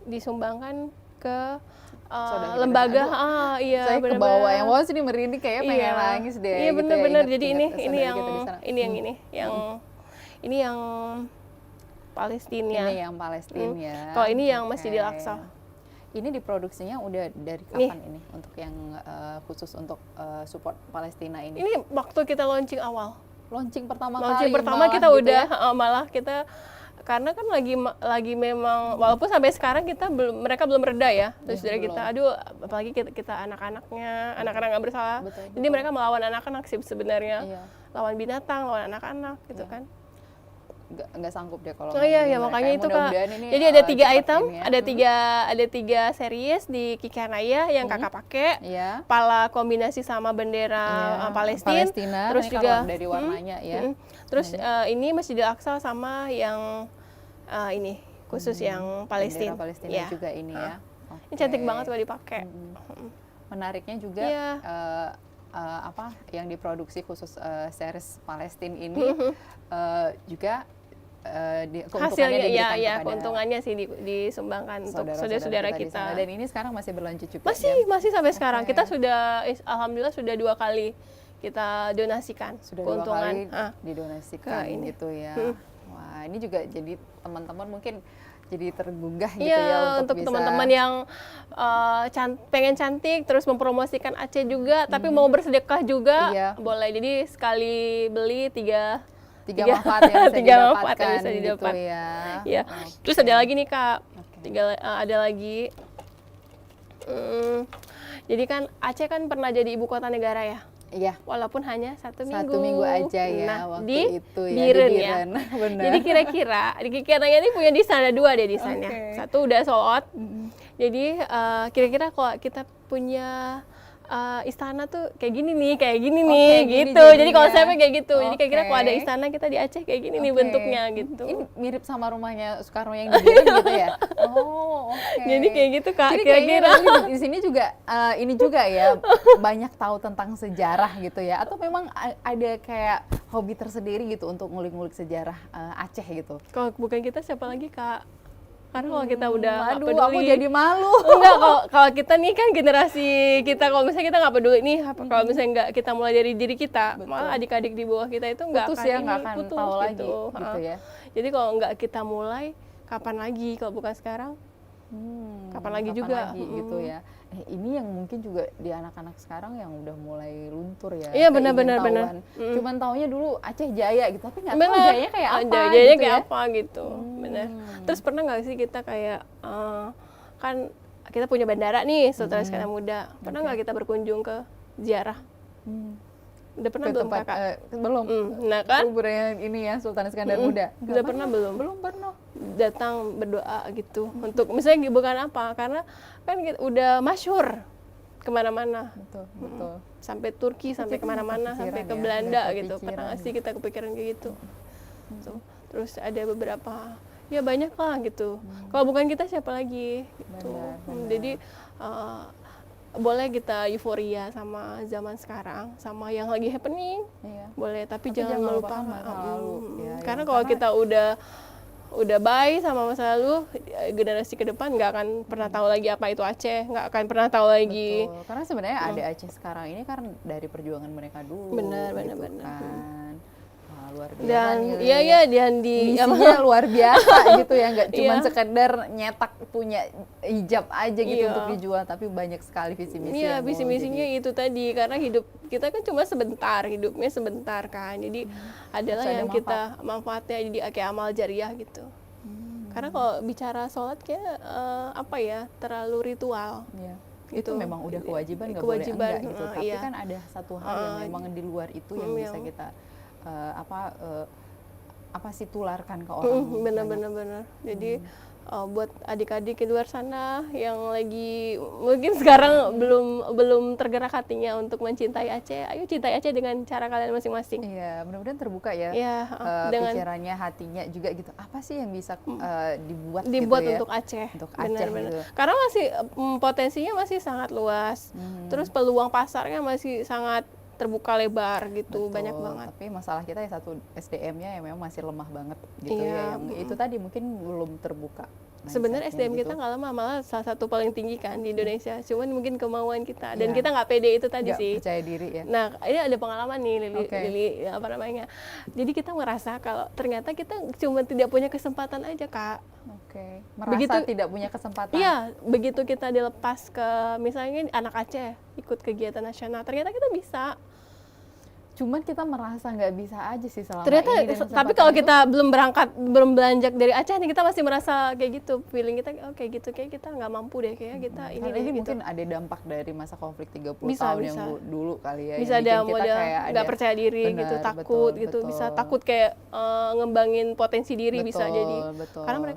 S2: disumbangkan ke lembaga. Iya,
S1: saya
S2: bener-bener.
S1: ke bawah yang bawah sini merinding kayak pengen nangis deh.
S2: Iya,
S1: gitu
S2: bener-bener.
S1: Ya,
S2: Jadi
S1: ingat
S2: ini yang
S1: ini.
S2: yang Palestina.
S1: Ini yang Palestina ya.
S2: Kalau ini yang Masjidil Aqsa.
S1: Ini diproduksinya udah dari kapan ini untuk yang khusus untuk support Palestina ini?
S2: Ini waktu kita launching awal.
S1: Launching pertama
S2: kita
S1: gitu
S2: udah
S1: ya?
S2: malah kita, karena kan lagi memang walaupun sampai sekarang mereka belum reda ya, terus dari kita apalagi kita anak-anaknya, anak-anak nggak bersalah.
S1: Betul.
S2: Jadi mereka melawan anak-anak sih sebenarnya.
S1: Iya.
S2: Lawan binatang, lawan anak-anak gitu kan.
S1: Nggak sanggup deh kalau
S2: Iya, makanya itu Kak. Jadi ada 3 item, ada 3 series di Kikanaya yang Kakak pakai.
S1: Iya.
S2: Pala kombinasi sama bendera Palestina, terus juga
S1: dari warnanya ya.
S2: Terus ini Masjidil Aqsa sama yang ini khusus yang Palestina.
S1: Bendera Palestina juga ini ya.
S2: Ini cantik banget kalau dipakai.
S1: Menariknya juga yang diproduksi khusus series Palestina ini juga
S2: hasilnya keuntungannya sih disumbangkan untuk saudara-saudara kita.
S1: Dan ini sekarang masih berlanjut juga.
S2: Masih sampai sekarang. Kita sudah alhamdulillah sudah 2 kali kita donasikan keuntungan.
S1: 2 kali didonasikan gitu ya. Wah, ini juga jadi teman-teman mungkin jadi tergugah gitu ya
S2: untuk teman-teman yang pengen cantik terus mempromosikan Aceh juga, tapi mau bersedekah juga boleh. Jadi sekali beli 3
S1: manfaat yang bisa didapatkan gitu ya.
S2: Iya. Terus ada lagi nih Kak, ada lagi. Jadi kan Aceh kan pernah jadi ibu kota negara ya.
S1: Iya.
S2: Walaupun hanya 1 minggu.
S1: 1 minggu aja ya.
S2: Nah,
S1: waktu itu ya.
S2: Biren
S1: di
S2: ya.
S1: Benar.
S2: Jadi kira-kira di Kikanaya ini punya desain, ada 2 deh desainnya. Satu udah sold out. Jadi kira-kira kalau kita punya istana tuh kayak gini nih gitu. Jadi konsepnya kayak gitu. Jadi kira-kira kalau ada istana kita di Aceh kayak gini nih bentuknya gitu.
S1: Ini mirip sama rumahnya Soekarno yang di Biren gitu ya.
S2: Jadi kayak gitu Kak.
S1: Jadi kira-kira di sini juga ini juga ya banyak tahu tentang sejarah gitu ya. Atau memang ada kayak hobi tersendiri gitu untuk ngulik-ngulik sejarah Aceh gitu.
S2: Kalau bukan kita siapa lagi Kak? Karena kalau kita udah nggak peduli,
S1: aku jadi malu.
S2: Enggak, kalau kita nih kan generasi kita, kalau misalnya kita nggak peduli nih, kalau misalnya nggak kita mulai dari diri kita, malah adik-adik di bawah kita itu nggak akan
S1: putus tahu lagi gitu ya.
S2: Jadi kalau nggak kita mulai, kapan lagi kalau bukan sekarang? Kapan lagi
S1: gitu ya. Ini yang mungkin juga di anak-anak sekarang yang udah mulai luntur ya.
S2: Iya benar.
S1: Cuman taunya dulu Aceh Jaya gitu, tapi nggak tahu Jayanya kayak apa.
S2: Jayanya
S1: gitu
S2: kayak
S1: ya.
S2: apa gitu, benar. Terus pernah nggak sih kita kayak kan kita punya bandara nih, Sultan Iskandar Muda. Pernah nggak kita berkunjung ke ziarah? Udah pernah belum Kakak?
S1: Belum.
S2: Nah kan?
S1: Kuburnya ini ya Sultan Iskandar Muda.
S2: Udah pernah belum?
S1: Belum pernah.
S2: Datang berdoa gitu untuk misalnya bukan apa, karena kan kita udah masyhur kemana-mana.
S1: Betul.
S2: Sampai Turki, sampai kemana-mana, sampai ke Belanda gitu. Pernah nggak sih kita kepikiran kayak gitu? Terus ada beberapa, ya banyak lah gitu. Kalau bukan kita siapa lagi gitu. Jadi boleh kita euforia sama zaman sekarang, sama yang lagi happening, boleh. Tapi jangan melupakan masa lalu. Karena kalau kita udah baik sama masa lalu, generasi ke depan nggak akan pernah tahu lagi apa itu Aceh, nggak akan pernah tahu lagi.
S1: Betul. Karena sebenarnya ada Aceh sekarang ini kan dari perjuangan mereka dulu.
S2: Benar.
S1: Kan. Luar biasa.
S2: Dan
S1: misinya luar biasa gitu ya, nggak cuma sekedar nyetak punya hijab aja gitu untuk dijual, tapi banyak sekali visi misi.
S2: Iya, visi misinya itu tadi, karena hidup kita kan cuma sebentar, hidupnya sebentar kan. Jadi adalah yang kita manfaatnya jadi kayak amal jariah gitu. Karena kalau bicara sholat kayak terlalu ritual.
S1: Itu memang udah kewajiban, nggak boleh enggak gitu. Tapi kan ada satu hal yang memang di luar itu yang bisa kita apa sih tularkan ke orang.
S2: Bener. Jadi buat adik-adik di luar sana yang lagi mungkin sekarang belum tergerak hatinya untuk mencintai Aceh, ayo cintai Aceh dengan cara kalian masing-masing.
S1: Iya, mudah-mudahan terbuka ya,
S2: dengan
S1: pikirannya, hatinya juga gitu. Apa sih yang bisa dibuat gitu ya?
S2: untuk Aceh.
S1: Untuk Aceh gitu.
S2: Karena masih potensinya masih sangat luas. Terus peluang pasarnya masih sangat terbuka lebar gitu.
S1: Betul,
S2: banyak banget.
S1: Tapi masalah kita ya satu, SDM-nya yang memang masih lemah banget gitu ya. Yang itu tadi mungkin belum terbuka.
S2: Sebenarnya SDM
S1: gitu.
S2: Kita nggak lemah, malah salah satu paling tinggi kan di Indonesia. Cuman mungkin kemauan kita dan kita nggak pede itu tadi sih.
S1: Percaya diri ya.
S2: Nah, ini ada pengalaman nih Lili, apa namanya? Jadi kita merasa kalau ternyata kita cuma tidak punya kesempatan aja, Kak.
S1: Merasa tidak punya kesempatan.
S2: Iya, begitu kita dilepas ke misalnya anak Aceh ikut kegiatan nasional, ternyata kita bisa.
S1: Cuman kita merasa nggak bisa aja sih selama
S2: ternyata,
S1: ini.
S2: Tapi kalau kita belum beranjak dari Aceh nih, kita masih merasa kayak gitu, feeling kita kayak gitu, kayak kita nggak mampu deh, kayak kita ini
S1: gitu. Mungkin ada dampak dari masa konflik 30 tahun yang dulu kali ya.
S2: Bisa ada model nggak percaya diri gitu, takut gitu, bisa takut kayak ngembangin potensi diri, bisa jadi. Karena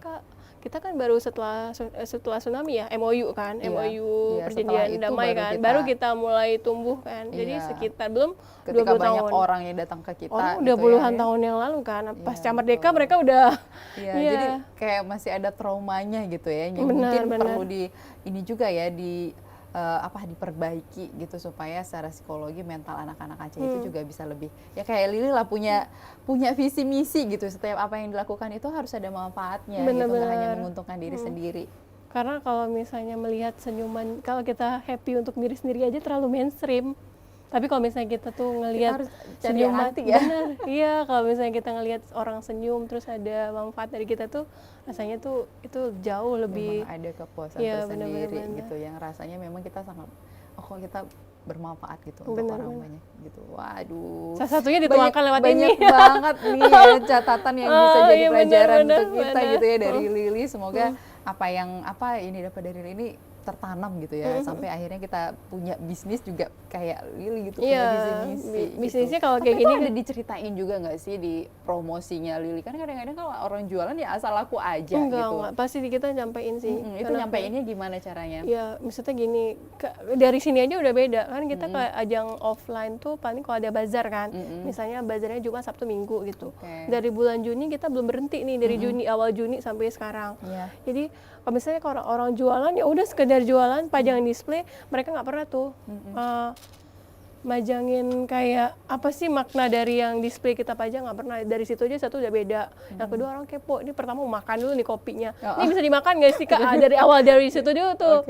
S2: kita kan baru setelah tsunami ya, MOU kan, MOU perjanjian damai kan, baru kita mulai tumbuh kan. Jadi sekitar belum 20
S1: tahun.
S2: banyak
S1: orang yang datang ke kita.
S2: Orang udah puluhan tahun yang lalu kan, pasca merdeka mereka udah.
S1: Jadi kayak masih ada traumanya gitu ya, yang mungkin perlu ini juga ya diperbaiki gitu supaya secara psikologi mental anak-anak Aceh itu juga bisa lebih ya kayak Lili lah punya visi misi gitu, setiap apa yang dilakukan itu harus ada manfaatnya gitu, nggak hanya menguntungkan diri sendiri.
S2: Karena kalau misalnya melihat senyuman, kalau kita happy untuk diri sendiri aja terlalu mainstream. Tapi kalau misalnya kita tuh ngelihat senyuman, iya, kalau misalnya kita ngelihat orang senyum terus ada manfaat dari kita tuh, rasanya tuh itu jauh lebih.
S1: Memang ada kepuasan tersendiri gitu, yang rasanya memang kita sangat, kok kita bermanfaat gitu untuk orang banyak gitu. Waduh.
S2: Salah satunya dituangkan lewat ini.
S1: Banyak banget nih ya, catatan yang bisa jadi pelajaran untuk kita gitu ya dari Lili. Semoga apa ini dapat dari Lili ini tertanam gitu ya, sampai akhirnya kita punya bisnis juga kayak Lili gitu, punya visi
S2: bisnisnya
S1: gitu.
S2: Kalau kayak gini
S1: ada diceritain juga nggak sih di promosinya Lili? Kan kadang-kadang kalau orang jualan ya asal laku aja
S2: enggak, pasti kita nyampein sih.
S1: Itu nyampeinnya gimana caranya?
S2: Ya maksudnya gini, dari sini aja udah beda kan, kita ke ajang offline tuh paling kalau ada bazar kan, misalnya bazarnya Jumat, Sabtu, Minggu gitu. Dari bulan Juni kita belum berhenti nih, dari awal Juni sampai sekarang. Jadi kalau misalnya kalau orang jualan ya udah sekedar jualan, pajangan display, mereka nggak pernah tuh majangin kayak apa sih makna dari yang display kita pajang, nggak pernah. Dari situ aja satu udah beda. Yang kedua orang kepo, ini pertama mau makan dulu nih kopinya, ini bisa dimakan nggak sih Kak? Dari awal dari situ dulu tuh.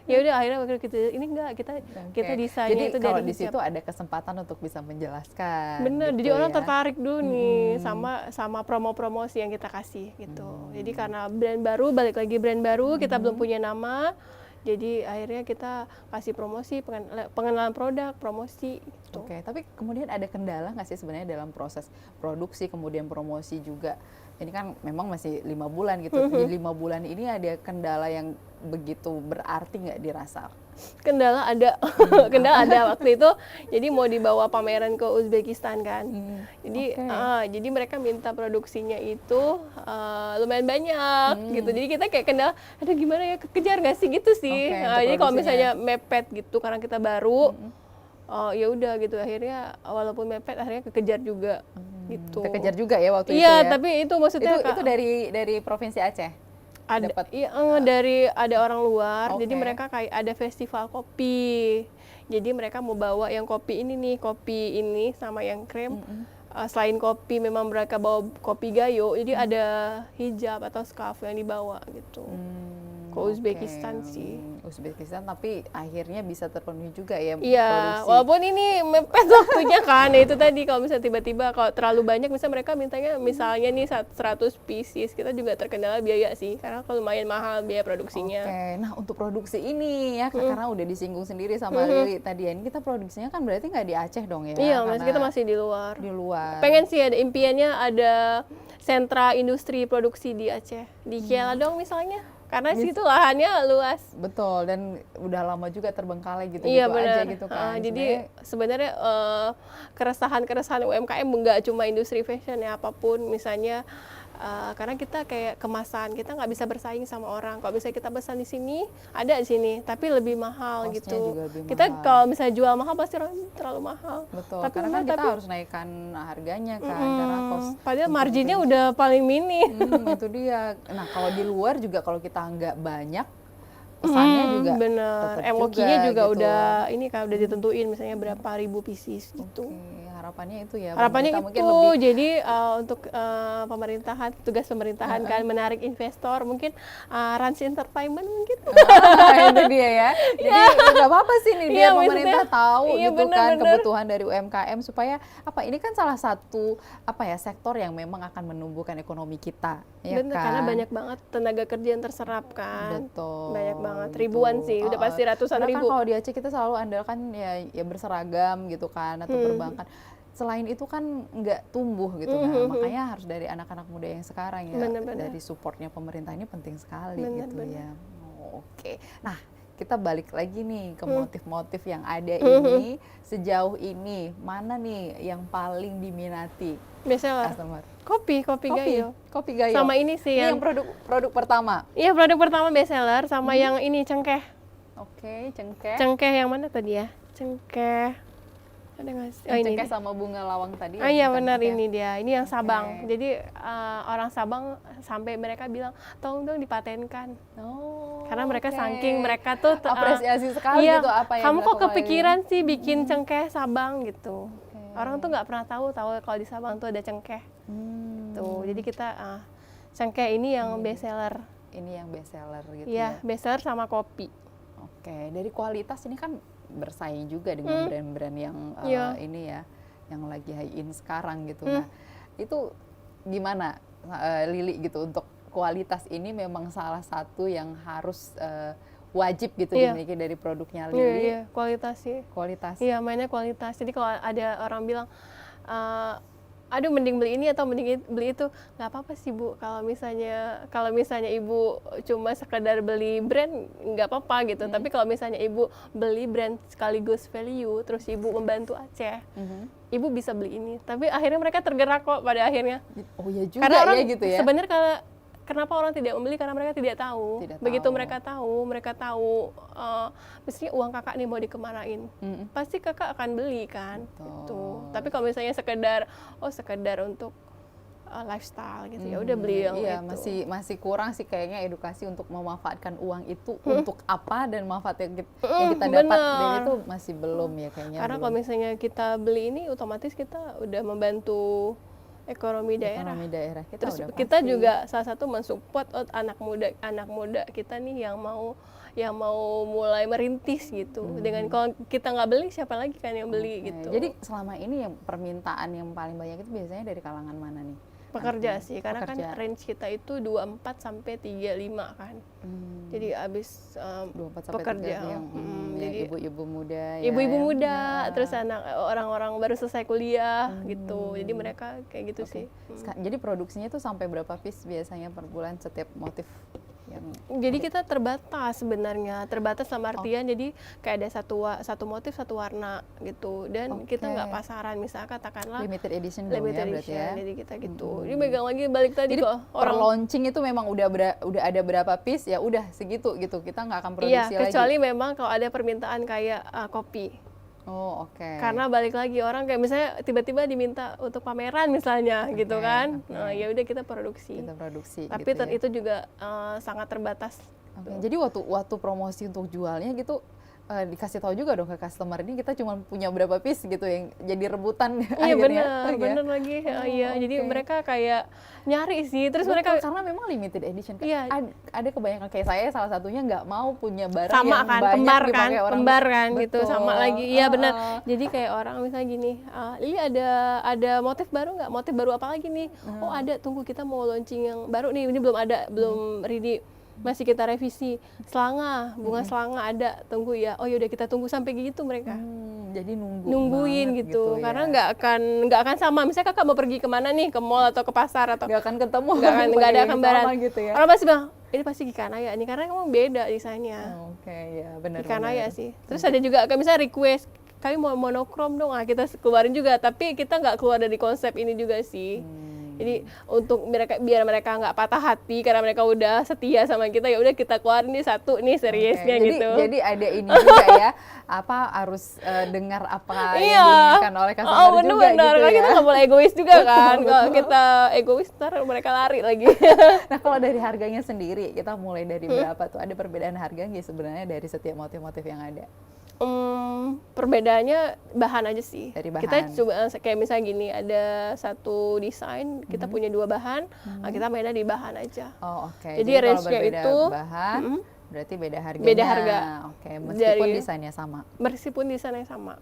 S2: Ya udah akhirnya kita ini enggak, kita desainnya itu
S1: kalau
S2: dari
S1: di situ ada kesempatan untuk bisa menjelaskan.
S2: Bener, gitu, jadi orang tertarik dulu nih sama promosi yang kita kasih gitu. Jadi karena brand baru, balik lagi brand baru, kita belum punya nama. Jadi akhirnya kita kasih promosi, pengenalan produk, promosi gitu.
S1: Tapi kemudian ada kendala nggak sih sebenarnya dalam proses produksi kemudian promosi juga? Ini kan memang masih 5 bulan gitu. Di 5 bulan ini ada kendala yang begitu berarti nggak dirasa?
S2: Kendala ada, kendala ada waktu itu. Jadi mau dibawa pameran ke Uzbekistan kan. Jadi mereka minta produksinya itu lumayan banyak gitu. Jadi kita kayak kendala, aduh gimana ya, kejar nggak sih gitu sih. Jadi kalau misalnya mepet gitu karena kita baru, ya udah gitu, akhirnya walaupun mepet akhirnya kekejar juga gitu.
S1: Kekejar juga ya waktu itu
S2: Iya,
S1: ya.
S2: tapi itu maksudnya
S1: itu dari provinsi Aceh.
S2: Ada orang luar, jadi mereka kayak ada festival kopi. Jadi mereka mau bawa yang kopi ini sama yang krem. Selain kopi memang mereka bawa kopi gayo, jadi ada hijab atau scarf yang dibawa gitu. Ke Uzbekistan sih.
S1: Uzbekistan, tapi akhirnya bisa terpenuhi juga ya.
S2: Iya, walaupun ini mepet waktunya kan. Itu tadi kalau misalnya tiba-tiba kalau terlalu banyak, misalnya mereka mintanya misalnya nih 100 pieces, kita juga terkendala biaya sih, karena kalau lumayan mahal biaya produksinya.
S1: Nah untuk produksi ini ya, karena udah disinggung sendiri sama Lili tadi ya, ini kita produksinya kan berarti nggak di Aceh dong ya?
S2: Iya, kita masih di luar.
S1: Pengen
S2: sih ada impiannya ada sentra industri produksi di Aceh, di Kieladong misalnya. karena situ lahannya luas.
S1: Betul, dan udah lama juga terbengkalai gitu,
S2: Iya,
S1: gitu
S2: benar.
S1: aja gitu kan.
S2: Jadi sebenarnya keresahan-keresahan UMKM nggak cuma industri fashion ya, apapun misalnya. Karena kita kayak kemasan, kita nggak bisa bersaing sama orang. Kalau misalnya kita pesan di sini, ada di sini, tapi lebih mahal
S1: Costnya
S2: gitu.
S1: juga lebih
S2: Kita
S1: mahal.
S2: kalau misalnya jual mahal pasti orang terlalu mahal.
S1: Betul,
S2: Tapi
S1: karena kan
S2: memang
S1: kita harus naikkan harganya kan, karena cost.
S2: padahal
S1: untuk
S2: marginnya
S1: itu.
S2: udah paling mini.
S1: Itu dia. Nah, kalau di luar juga kalau kita nggak banyak, pesannya juga
S2: Bener,
S1: tetap
S2: MOQ-nya juga
S1: gitu.
S2: udah ini kan udah ditentuin misalnya berapa ribu pieces gitu.
S1: Oke, harapannya itu ya.
S2: Harapannya
S1: pemerintah
S2: itu,
S1: mungkin lebih.
S2: jadi untuk pemerintahan, tugas pemerintahan kan menarik investor, mungkin Rans Entertainment mungkin.
S1: Itu dia ya. Jadi nggak apa-apa sih nih, biar
S2: Iya,
S1: pemerintah
S2: maksudnya,
S1: tahu
S2: iya,
S1: gitu kan
S2: bener-bener.
S1: kebutuhan dari UMKM supaya apa? Ini kan salah satu sektor yang memang akan menumbuhkan ekonomi kita, ya
S2: Bener,
S1: kan?
S2: karena banyak banget tenaga kerja yang terserap kan.
S1: Betul.
S2: Banyak banget,
S1: gitu.
S2: ribuan sih, udah pasti ratusan
S1: Karena
S2: ribu.
S1: kan kalau di Aceh kita selalu andalkan ya berseragam gitu kan, atau perbankan. Selain itu kan nggak tumbuh gitu. Nah, makanya harus dari anak-anak muda yang sekarang ya,
S2: Bener-bener.
S1: dari supportnya pemerintah ini penting sekali gitu
S2: Bener-bener.
S1: ya. Oke. Nah, kita balik lagi nih ke motif-motif yang ada ini. Sejauh ini mana nih yang paling diminati
S2: Bestseller.
S1: customer?
S2: Kopi Gayo.
S1: Kopi Gayo.
S2: Sama ini sih
S1: Ini
S2: yang,
S1: yang produk pertama.
S2: iya produk pertama bestseller, sama yang ini cengkeh.
S1: Oke, cengkeh.
S2: Cengkeh yang mana tadi ya? Cengkeh. Ada nggak sih? Oh, ini
S1: Cengkeh
S2: dia.
S1: sama bunga lawang tadi.
S2: Ah
S1: ya,
S2: iya
S1: bukan?
S2: benar,
S1: Oke.
S2: ini dia. Ini yang Sabang.
S1: Oke.
S2: Jadi orang Sabang sampai mereka bilang, tolong dong dipatenkan.
S1: Oh,
S2: Karena mereka
S1: oke.
S2: saking mereka tuh
S1: apresiasi sekali
S2: iya,
S1: gitu apa yang
S2: kamu kok
S1: dilakukan
S2: kepikiran sih bikin cengkeh Sabang gitu.
S1: Oke.
S2: Orang tuh nggak pernah tahu kalau di Sabang tuh ada cengkeh. Tuh, jadi kita cengkeh ini yang best seller.
S1: Ini yang best seller gitu
S2: Iya,
S1: ya.
S2: best seller sama kopi.
S1: Oke, dari kualitas ini kan bersaing juga dengan brand-brand yang
S2: Iya.
S1: ini ya, yang lagi high in sekarang gitu. Nah, itu gimana Lili gitu untuk kualitas ini memang salah satu yang harus wajib gitu
S2: Iya.
S1: dimiliki dari produknya
S2: Iya,
S1: Lili.
S2: iya, kualitas sih.
S1: Kualitas.
S2: Iya, mainnya kualitas. Jadi kalau ada orang bilang, aduh mending beli ini atau mending beli itu, nggak apa-apa sih Bu. Kalau misalnya Ibu cuma sekedar beli brand, nggak apa-apa gitu. Tapi kalau misalnya Ibu beli brand sekaligus value, terus Ibu membantu Aceh, Ibu bisa beli ini. Tapi akhirnya mereka tergerak kok pada akhirnya.
S1: Oh ya juga
S2: Karena orang
S1: ya gitu ya.
S2: sebenarnya kenapa orang tidak membeli, karena mereka tidak tahu.
S1: Tidak
S2: Begitu
S1: tahu.
S2: mereka tahu mestinya uang kakak nih mau dikemanain, pasti kakak akan beli kan.
S1: Betul.
S2: Gitu. Tapi kalau misalnya sekedar untuk lifestyle gitu, ya udah beli yang
S1: Iya,
S2: itu.
S1: masih kurang sih kayaknya edukasi untuk memanfaatkan uang itu untuk apa dan manfaat yang kita dapat dari
S2: benar.
S1: itu masih belum ya kayaknya.
S2: Karena kalau misalnya kita beli ini, otomatis kita udah membantu ekonomi daerah.
S1: Ekonomi daerah kita
S2: Terus
S1: udah
S2: kita
S1: pasti.
S2: juga salah satu mensupport anak muda kita nih yang mau mulai merintis gitu. Dengan kalau kita nggak beli, siapa lagi kan yang beli
S1: Oke,
S2: gitu.
S1: Jadi selama ini yang permintaan yang paling banyak itu biasanya dari kalangan mana nih?
S2: pekerja sih, karena
S1: Pekerja.
S2: kan range kita itu 24 sampai 35 kan. Jadi abis
S1: 24 sampai
S2: pekerja,
S1: 30 yang
S2: jadi
S1: ibu-ibu muda ya.
S2: ibu-ibu
S1: yang-
S2: muda,
S1: ya.
S2: terus orang-orang baru selesai kuliah gitu. Jadi mereka kayak gitu sih.
S1: Jadi produksinya itu sampai berapa piece biasanya per bulan setiap motif yang
S2: Jadi kita terbatas sebenarnya, terbatas sama artian jadi kayak ada satu motif satu warna gitu, dan kita nggak
S1: Oke.
S2: pasaran, misalnya katakanlah
S1: limited edition dong
S2: limited
S1: ya berarti
S2: edition,
S1: ya.
S2: jadi kita gitu. Ini megang lagi balik tadi
S1: Jadi
S2: kok
S1: per launching itu memang udah ada berapa piece ya udah segitu gitu. Kita nggak akan
S2: iya,
S1: produksi lagi.
S2: kecuali memang kalau ada permintaan kayak kopi.
S1: Oh, oke.
S2: Karena balik lagi orang kayak misalnya tiba-tiba diminta untuk pameran misalnya gitu kan. Nah, ya udah kita produksi.
S1: kita produksi
S2: Tapi
S1: gitu ya.
S2: itu juga sangat terbatas.
S1: Oke, jadi waktu promosi untuk jualnya gitu dikasih tahu juga dong ke customer ini kita cuma punya berapa piece gitu yang jadi rebutan
S2: Iya
S1: akhirnya.
S2: benar lagi. Iya, jadi
S1: oke.
S2: mereka kayak nyari sih. Terus
S1: Betul,
S2: mereka
S1: karena memang limited edition.
S2: Iya.
S1: Ada kebanyakan kayak saya salah satunya nggak mau punya barang
S2: sama
S1: yang
S2: kan,
S1: banyak
S2: kembar kan,
S1: dipakai orang.
S2: kembar kan gitu,
S1: Betul.
S2: sama lagi. Iya benar.
S1: Heeh.
S2: Jadi kayak orang misalnya gini, Lili ada motif baru nggak? Motif baru apa lagi nih? Oh ada, tunggu kita mau launching yang baru nih. Ini belum ada, belum ready. Masih kita revisi. Selanga, bunga selanga ada, tunggu ya. Oh yaudah kita tunggu sampai gitu mereka.
S1: Jadi
S2: Nungguin
S1: banget
S2: gitu,
S1: ya.
S2: karena nggak akan sama. Misalnya kakak mau pergi kemana nih, ke mall atau ke pasar atau
S1: nggak akan ketemu
S2: nggak ada
S1: pakai yang
S2: gambaran.
S1: sama gitu ya.
S2: Orang pasti bilang, ini pasti Gikanaya nih karena emang beda desainnya.
S1: Oke, ya benar.
S2: Gikanaya sih. Terus ada juga kayak misalnya request kami mau monokrom dong, kita keluarin juga, tapi kita nggak keluar dari konsep ini juga sih. Jadi untuk biar mereka nggak patah hati karena mereka udah setia sama kita, ya udah kita keluarin nih satu nih seriesnya gitu.
S1: Jadi ada ini juga ya, apa harus dengar apa yang diinginkan oleh customer juga
S2: bener,
S1: gitu
S2: karena
S1: ya.
S2: kita nggak boleh egois juga kan. Kalau kita egois ntar mereka lari lagi.
S1: Nah kalau dari harganya sendiri, kita mulai dari berapa tuh? Ada perbedaan harga nggak sebenarnya dari setiap motif-motif yang ada?
S2: Perbedaannya bahan aja sih.
S1: Dari bahan.
S2: Kita coba kayak misalnya gini, ada satu desain, kita punya 2 bahan, nah kita mainnya di bahan aja.
S1: Oh oke.
S2: Jadi
S1: kalau
S2: range-nya
S1: berbeda
S2: itu
S1: bahan, berarti beda harganya.
S2: Beda harga.
S1: Oke, meskipun
S2: Dari-
S1: desainnya sama.
S2: Meskipun desainnya sama.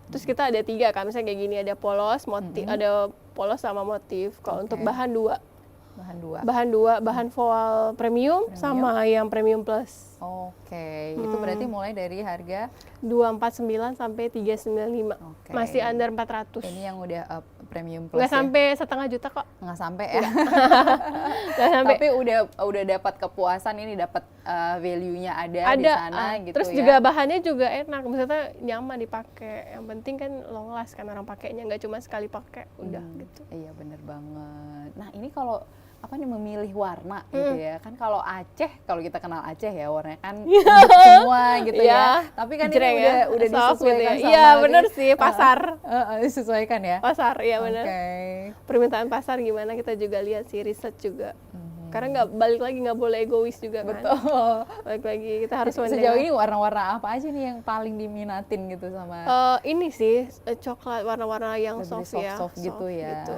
S2: Terus kita ada 3 kan, misalnya kayak gini, ada polos, motif, ada polos sama motif. Kalau untuk bahan 2.
S1: Bahan dua.
S2: Bahan voal premium sama yang premium plus.
S1: Oke, itu berarti mulai dari harga
S2: 249 sampai 395.
S1: Oke.
S2: Masih under 400.
S1: ini yang udah premium plus.
S2: Nggak
S1: ya?
S2: sampai setengah juta kok.
S1: Nggak sampai ya.
S2: Nggak sampai.
S1: Tapi udah dapat kepuasan ini, dapat value-nya ada di sana gitu
S2: terus
S1: ya.
S2: juga bahannya juga enak, maksudnya nyaman dipakai. Yang penting kan long last kan orang pakainya, nggak cuma sekali pakai udah gitu.
S1: Iya bener banget. Nah ini kalau apa nih memilih warna gitu ya, kan kalau Aceh, kalau kita kenal Aceh ya warnanya kan empuk semua gitu ya. Tapi kan
S2: Jreng
S1: ini
S2: ya,
S1: udah
S2: soft gitu
S1: disesuaikan
S2: ya.
S1: sama
S2: Iya bener sih, pasar.
S1: disesuaikan ya.
S2: Pasar, iya bener.
S1: Oke.
S2: Permintaan pasar gimana kita juga lihat sih, riset juga. Karena nggak boleh egois juga kan.
S1: Betul.
S2: Balik lagi kita harus
S1: Sejauh ini warna-warna apa aja nih yang paling diminatin gitu sama
S2: ini sih coklat, warna-warna yang
S1: lebih
S2: soft ya.
S1: soft gitu ya.
S2: Gitu.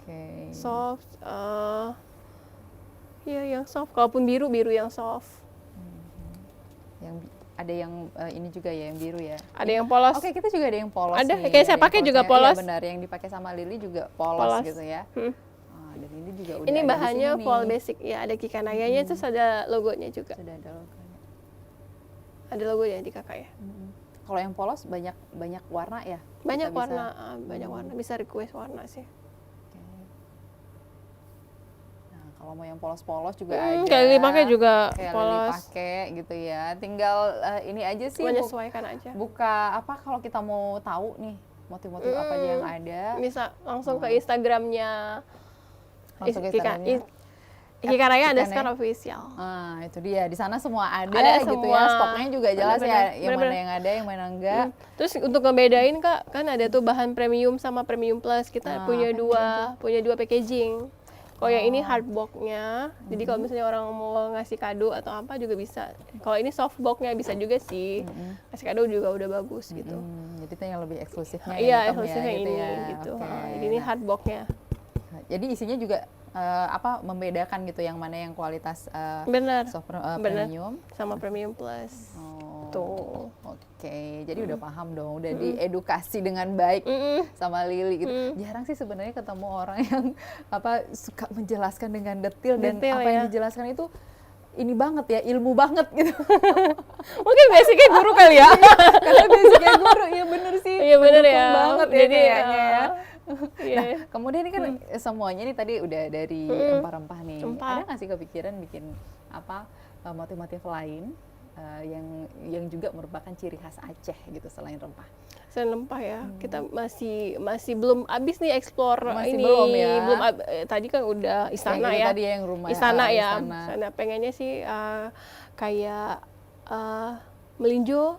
S1: Oke.
S2: Soft, ya yang soft. Kalaupun biru yang soft.
S1: Yang ada yang ini juga ya yang biru ya.
S2: Ada yang polos.
S1: Oke, kita juga ada yang polos
S2: Ada,
S1: nih.
S2: kayak saya
S1: Ada yang
S2: pakai juga
S1: Iya
S2: polos.
S1: benar, yang dipakai sama Lily juga polos,
S2: Polos.
S1: gitu ya. Dan ini juga udah
S2: Ini
S1: ada di
S2: bahannya
S1: sini
S2: voal
S1: nih.
S2: basic ya, ada Gikanayanya, terus ada logonya juga.
S1: Sudah ada logonya.
S2: Ada logonya di kakak ya.
S1: Kalau yang polos banyak warna ya?
S2: Banyak
S1: Kita bisa-
S2: warna, banyak warna. Bisa request warna sih.
S1: Oke. Nah, kalau mau yang polos-polos juga ada.
S2: Kayak Lili pakai juga
S1: Kayak Lily
S2: polos.
S1: pakai gitu ya. Tinggal ini aja sih
S2: Menyesuaikan aja.
S1: buka apa kalau kita mau tahu nih motif-motif apa aja yang ada.
S2: Bisa langsung ke Instagramnya.
S1: Langsung ke Instagramnya.
S2: Gikanaya
S1: Gikanaya.
S2: underscore official.
S1: Nah, itu dia. Di sana semua ada gitu
S2: semua.
S1: ya. Stoknya juga jelas ya.
S2: Bener-bener.
S1: Yang mana yang ada, yang mana enggak.
S2: Terus untuk ngebedain Kak, kan ada tuh bahan premium sama premium plus. Kita punya dua packaging. Kalau yang ini hardbox-nya, jadi kalau misalnya orang mau ngasih kado atau apa juga bisa. Kalau ini softbox-nya bisa juga sih. Ngasih kado juga udah bagus gitu.
S1: Jadi itu yang lebih eksklusifnya
S2: Iya,
S1: yang hitam
S2: eksklusif
S1: ya,
S2: yang
S1: gitu
S2: ini
S1: ya.
S2: gitu.
S1: Oke.
S2: Jadi ini hardbox-nya.
S1: Jadi isinya juga apa membedakan gitu yang mana yang kualitas
S2: Bener,
S1: soft
S2: bener.
S1: premium.
S2: Sama premium plus.
S1: Oh,
S2: Tuh.
S1: Oke, jadi udah paham dong, udah diedukasi dengan baik sama Lily gitu. Jarang sih sebenarnya ketemu orang yang apa suka menjelaskan dengan detail dan
S2: Detail,
S1: apa yang
S2: ya.
S1: dijelaskan itu ini banget ya, ilmu banget gitu.
S2: Mungkin basicnya guru kali ya.
S1: Karena basicnya guru, ya bener sih.
S2: Iya bener
S1: mendukung
S2: ya.
S1: banget ya
S2: Jadi
S1: kayaknya ya.
S2: iya.
S1: Nah, kemudian ini kan semuanya nih tadi udah dari rempah-rempah nih.
S2: Rempah.
S1: Ada nggak sih kepikiran bikin apa motif-motif lain yang juga merupakan ciri khas Aceh gitu selain rempah?
S2: Selain rempah ya, kita masih belum habis nih explore
S1: Masih
S2: ini.
S1: belum ya?
S2: Tadi kan udah istana
S1: Kayak itu
S2: ya.
S1: tadi yang rumah
S2: Istana ya.
S1: istana.
S2: Istana pengennya sih kayak melinjo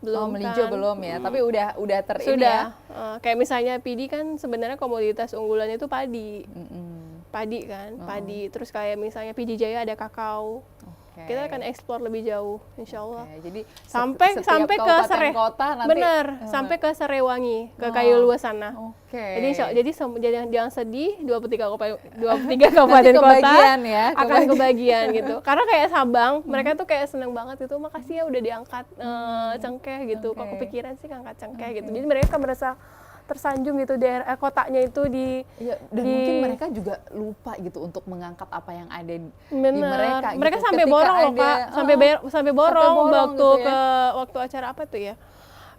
S2: belum
S1: melinjo
S2: kan.
S1: belum ya, tapi udah ini ya.
S2: Sudah. Kayak misalnya PD kan sebenarnya komoditas unggulannya itu padi. Padi kan, padi. Terus kayak misalnya PD Jaya ada kakao.
S1: Oke.
S2: Kita akan explore lebih jauh, insya Allah.
S1: Oke, jadi
S2: Sampai
S1: setiap
S2: ke
S1: kabupaten kota nanti
S2: bener, sampai ke Serewangi, ke Kayu Luas sana.
S1: Oke.
S2: Jadi jangan sedih, 23 kabupaten kota
S1: kebagian ya,
S2: akan kebagian gitu. Karena kayak Sabang, mereka tuh kayak seneng banget gitu. Makasih ya udah diangkat cengkeh gitu. Kok
S1: Oke.
S2: kepikiran sih ngangkat cengkeh gitu. Jadi mereka merasa tersanjung gitu daerah kotanya itu di
S1: Iya, dan mungkin mereka juga lupa gitu untuk mengangkat apa yang ada di
S2: Bener.
S1: mereka.
S2: Mereka
S1: gitu.
S2: sampai
S1: Ketika
S2: borong loh
S1: ada-
S2: Kak, sampai borong
S1: borong
S2: waktu
S1: gitu ya.
S2: waktu acara apa tuh ya?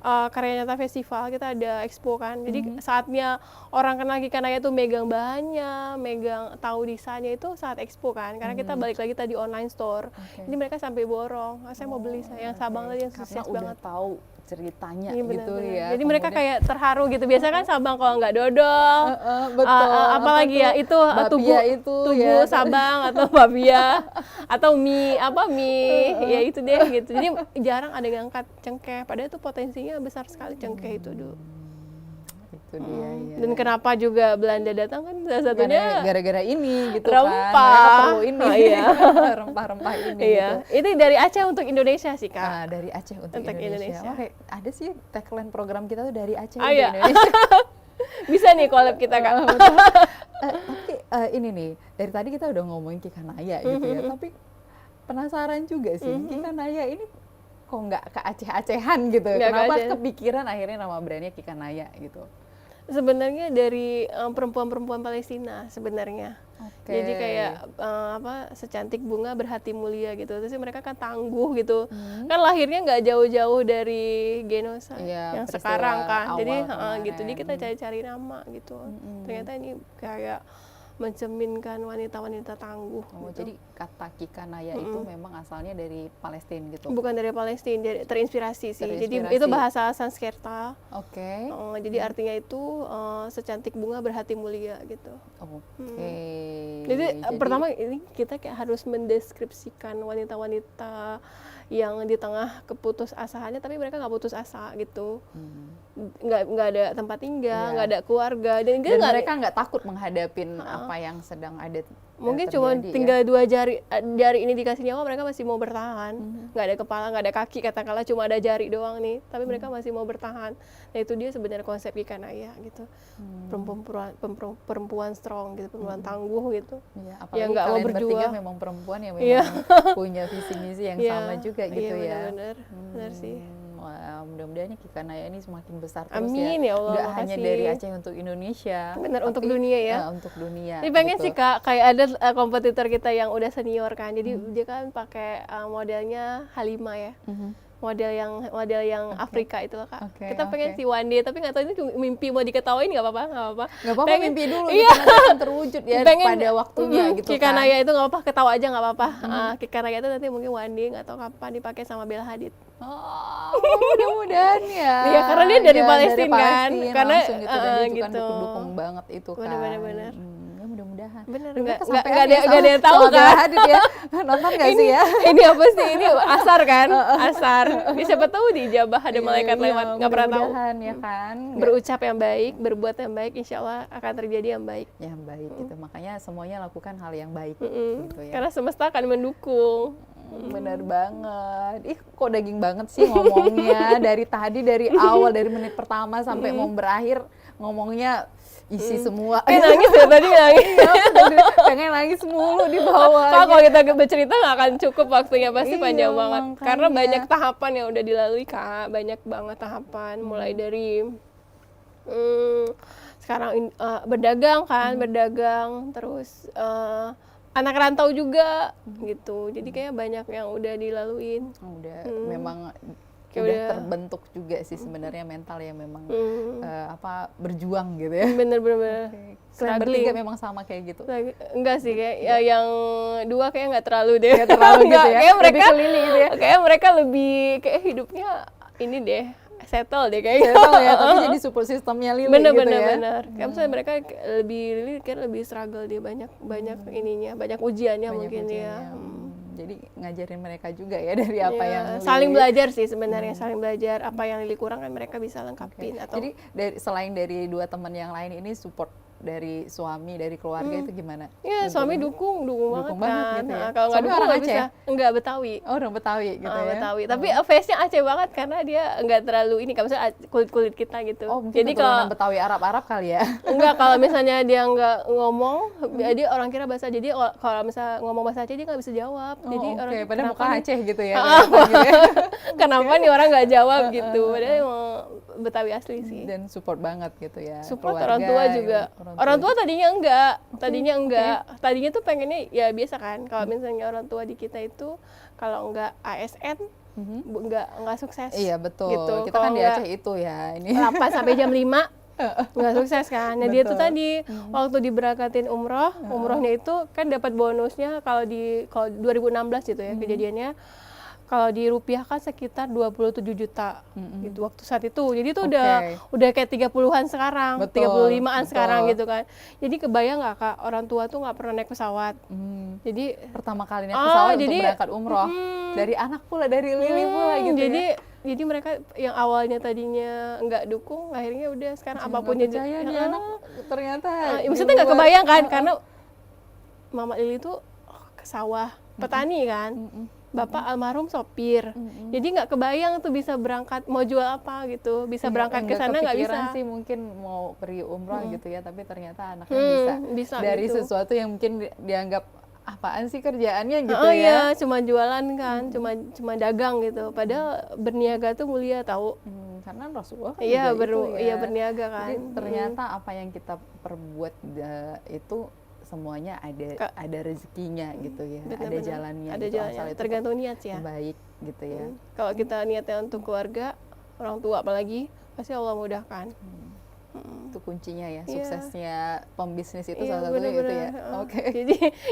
S2: Karya Nyata Festival, kita ada expo kan. Jadi saatnya orang kenal Kikanaya tuh megang bahannya, megang tahu desainnya itu saat expo kan. Karena kita balik lagi tadi online store. Jadi mereka sampai borong, saya mau beli yang Sabang tadi yang sukses banget.
S1: Tahu ceritanya
S2: Iya,
S1: gitu
S2: bener-bener.
S1: ya.
S2: Jadi mereka kayak terharu gitu. Biasanya kan Sabang kalau nggak dodol,
S1: betul.
S2: apalagi ya itu tugu
S1: ya.
S2: Sabang atau bapia atau mie ya itu deh gitu. Jadi jarang ada yang angkat cengkeh. Padahal itu potensinya besar sekali cengkeh itu dulu.
S1: Itu dia ya.
S2: Dan kenapa juga Belanda datang kan salah satunya
S1: gara-gara ini gitu
S2: rempah.
S1: kan. Mereka perlu ini.
S2: Iya.
S1: Rempah-rempah ini
S2: Iya.
S1: gitu.
S2: Itu dari Aceh untuk Indonesia sih, Kak.
S1: Dari Aceh untuk Indonesia.
S2: Indonesia.
S1: Wah, ada sih tagline program kita tuh dari Aceh
S2: Ah,
S1: untuk
S2: iya.
S1: Indonesia.
S2: Bisa nih collab kita, Kak.
S1: Tapi ini nih, dari tadi kita udah ngomongin Kikanaya gitu ya. Tapi penasaran juga sih, Kikanaya ini kok nggak ke Aceh-Acehan gitu.
S2: Nggak
S1: Kenapa
S2: ke Aceh.
S1: kepikiran akhirnya nama brandnya Kikanaya gitu?
S2: Sebenarnya dari perempuan-perempuan Palestina sebenarnya.
S1: Oke.
S2: Jadi kayak secantik bunga berhati mulia gitu. Terus mereka kan tangguh gitu. Kan lahirnya nggak jauh-jauh dari Genosa yang sekarang kan. Jadi gitu. Jadi kita cari-cari nama gitu. Ternyata ini kayak mencerminkan wanita-wanita tangguh.
S1: Oh,
S2: gitu.
S1: jadi kata Kikanaya itu memang asalnya dari Palestina gitu.
S2: Bukan dari Palestina, terinspirasi sih. Jadi
S1: Terinspirasi.
S2: itu bahasa Sanskerta.
S1: Oke.
S2: Jadi artinya itu secantik bunga berhati mulia gitu.
S1: Oke.
S2: Jadi pertama ini kita kayak harus mendeskripsikan wanita-wanita yang di tengah keputusasaannya, tapi mereka nggak putus asa gitu. Nggak ada tempat tinggal, nggak ada keluarga, dan
S1: mereka nggak takut menghadapin apa yang sedang ada.
S2: Mungkin cuma tinggal 2 jari ini dikasih nyawa, mereka masih mau bertahan. Nggak ada kepala, nggak ada kaki, katakanlah cuma ada jari doang nih, tapi mereka masih mau bertahan. Nah itu dia sebenarnya konsep Kikanaya gitu. Perempuan strong gitu, perempuan tangguh gitu.
S1: Ya, apalagi
S2: yang nggak mau
S1: kalian bertiga
S2: berjuang.
S1: memang perempuan yang memang punya visi misi yang sama juga gitu ya.
S2: Benar sih.
S1: Wah, mudah-mudahan Kikanaya ini semakin besar terus
S2: Amin, ya Allah,
S1: nggak hanya
S2: makasih.
S1: dari Aceh untuk Indonesia.
S2: Benar, untuk dunia ya.
S1: Untuk dunia.
S2: Ini pengen
S1: gitu.
S2: sih Kak, kayak ada kompetitor kita yang udah senior kan. Jadi dia kan pakai modelnya Halimah ya. Model yang Afrika itu loh Kak. Kita pengen sih one day, tapi nggak tahu ini mimpi mau diketawain nggak apa-apa.
S1: Nggak apa-apa, mimpi dulu.
S2: Iya.
S1: Nanti akan terwujud ya pada waktunya gitu kan.
S2: Kikanaya itu nggak apa-apa, ketawa aja nggak apa-apa. Kikanaya itu nanti mungkin one day nggak tahu kapan dipakai sama Bella Hadid.
S1: Oh, mudah-mudahan ya.
S2: Iya, karena dia dari Palestina kan. Karena
S1: langsung gitu, dan dia juga
S2: gitu.
S1: kan dukung banget itu kan.
S2: Benar.
S1: Ya mudah-mudahan.
S2: Bener,
S1: Mereka
S2: nggak
S1: kesampean ya
S2: ada yang tahu
S1: sama Bella
S2: kan.
S1: Hadid ya. Nonton nggak sih ya?
S2: Ini apa sih? Ini asar kan? Asar. Ini siapa tahu di Jabah ada malaikat lewat, nggak pernah tahu.
S1: Mudah-mudahan ya kan.
S2: Berucap yang baik, berbuat yang baik, insya Allah akan terjadi yang baik.
S1: Yang baik gitu. Makanya semuanya lakukan hal yang baik gitu ya.
S2: Karena semesta akan mendukung.
S1: Benar banget. Ih, kok daging banget sih ngomongnya dari tadi, dari awal, dari menit pertama sampai mau berakhir ngomongnya isi semua.
S2: Nangis ya tadi nangis.
S1: Pengen nangis mulu di bawah.
S2: Kalau kita bercerita nggak akan cukup waktunya, pasti panjang banget.
S1: Makanya.
S2: Karena banyak tahapan yang udah dilalui Kak, banyak banget tahapan. Mulai dari sekarang berdagang kan, berdagang, terus anak rantau juga gitu. Jadi kayak banyak yang udah dilaluin.
S1: Memang
S2: Kayak
S1: udah terbentuk juga sih sebenarnya mental ya memang berjuang gitu ya.
S2: Bener-bener
S1: Kalian bertiga memang sama kayak gitu.
S2: Enggak sih, kayak yang dua kayak nggak terlalu deh.
S1: Nggak terlalu gitu ya.
S2: Kayak mereka
S1: lebih kelili gitu ya.
S2: Kayak mereka lebih kayak hidupnya ini deh, settle deh kayaknya.
S1: Settle ya, tapi jadi support sistemnya Lili gitu ya.
S2: Bener. Kayak misalnya mereka lebih kayak lebih struggle dia, banyak ininya, banyak ujiannya mungkin ya.
S1: Jadi ngajarin mereka juga ya dari apa yang
S2: saling belajar sih sebenarnya, saling belajar apa yang Lili kurang kan mereka bisa lengkapin. Atau
S1: jadi selain dari dua teman yang lain ini support dari suami, dari keluarga itu gimana?
S2: Iya, suami dukung banget kan.
S1: Gitu ya?
S2: Kalau nggak dukung
S1: orang
S2: nggak
S1: Aceh?
S2: bisa. Enggak, Betawi.
S1: Oh, orang Betawi gitu ya.
S2: Betawi. Tapi face-nya Aceh banget karena dia nggak terlalu ini, kalau misalnya kulit kita gitu.
S1: Oh, mungkin
S2: jadi kalau
S1: Betawi Arab kali ya.
S2: enggak, kalau misalnya dia nggak ngomong, dia orang kira bahasa. Jadi kalau misalnya ngomong bahasa Aceh dia nggak bisa jawab. Jadi orang
S1: padahal muka Aceh gitu ya.
S2: Kenapa nih orang nggak jawab gitu? Padahal emang Betawi asli sih.
S1: Dan support banget gitu ya.
S2: Support
S1: keluarga,
S2: orang tua juga. Orang tua tadinya enggak. Tadinya tuh pengennya ya biasa kan. Kalau misalnya orang tua di kita itu kalau enggak ASN enggak sukses.
S1: Iya betul.
S2: Gitu.
S1: Kita kan di Aceh itu ya ini.
S2: 8 sampai jam 5 nggak sukses kan. Nah dia tuh
S1: Betul.
S2: tadi waktu diberangkatin umrohnya itu kan dapat bonusnya kalau 2016 gitu ya kejadiannya. Kalau dirupiahkan sekitar 27 juta gitu waktu saat itu. Jadi itu udah kayak 30-an sekarang, 35-an sekarang gitu kan. Jadi kebayang nggak Kak, orang tua tuh nggak pernah naik pesawat. Jadi
S1: pertama kali naik pesawat untuk
S2: jadi,
S1: berangkat umroh. Dari anak pula, dari Lili pula gitu
S2: jadi mereka yang awalnya tadinya nggak dukung, akhirnya udah sekarang apapun
S1: yang percaya nih anak ternyata.
S2: Maksudnya nggak kebayang kan, karena Mama Lili tuh ke sawah, petani kan. Bapak almarhum sopir, jadi nggak kebayang tuh bisa berangkat mau jual apa gitu, bisa berangkat ke sana nggak bisa.
S1: Sih mungkin mau pergi umroh gitu ya, tapi ternyata anaknya bisa dari
S2: gitu.
S1: sesuatu yang mungkin dianggap apaan sih kerjaannya gitu ya.
S2: Iya, cuma jualan kan, cuma dagang gitu. Padahal berniaga tuh mulia tahu.
S1: Karena Rasulullah kan
S2: iya,
S1: juga itu ya.
S2: berniaga kan.
S1: Jadi ternyata apa yang kita perbuat itu semuanya ada rezekinya gitu ya, ada jalannya.
S2: Ada
S1: gitu.
S2: jalannya.
S1: Asal itu
S2: tergantung niat ya.
S1: Baik gitu ya.
S2: Kalau kita niatnya untuk keluarga, orang tua apalagi, pasti Allah mudahkan.
S1: Itu kuncinya ya, suksesnya pembisnis itu salah satunya
S2: bener-bener.
S1: itu ya. Oke.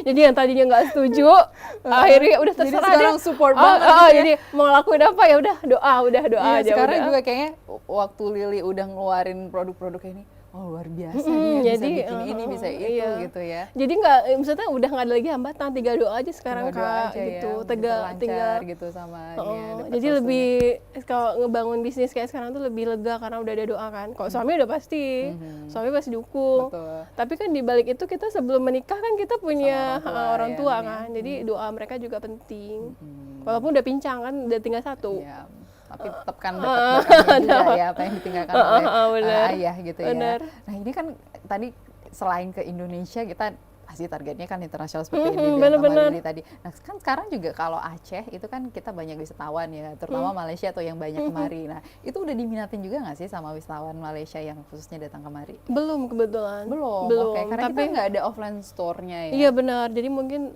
S2: Jadi yang tadinya nggak setuju, akhirnya udah terserah.
S1: Jadi sekarang
S2: deh.
S1: support banget. Gitu ya.
S2: Jadi mau ngelakuin apa ya udah doa aja.
S1: Sekarang
S2: udah.
S1: juga kayaknya waktu Lili udah ngeluarin produk-produk ini, luar biasa dia
S2: jadi,
S1: bisa bikin ini, bisa itu gitu ya.
S2: Jadi nggak, maksudnya udah nggak ada lagi hambatan, tinggal doa aja sekarang Kak, gitu.
S1: Ya,
S2: tinggal
S1: gitu sama
S2: jadi lebih kalau ngebangun bisnis kayak sekarang tuh lebih lega karena udah ada doa kan. Kalau suami udah pasti, suami pasti dukung.
S1: Betul.
S2: Tapi kan di balik itu kita sebelum menikah kan kita punya orang tua
S1: ya,
S2: kan. Jadi doa mereka juga penting. Walaupun udah pincang kan, udah tinggal satu.
S1: Ya. Tapi tetap kan dekat juga ya apa yang ditinggalkan oleh ayah gitu ya. Nah ini kan tadi selain ke Indonesia kita pasti targetnya kan internasional seperti ini
S2: bener.
S1: tadi. Nah kan sekarang juga kalau Aceh itu kan kita banyak wisatawan ya, terutama Malaysia tuh yang banyak kemari. Nah itu udah diminatin juga nggak sih sama wisatawan Malaysia yang khususnya datang kemari?
S2: Belum kebetulan.
S1: Belum. Okay. Karena kita nggak ada offline store-nya ya.
S2: Iya benar. Jadi mungkin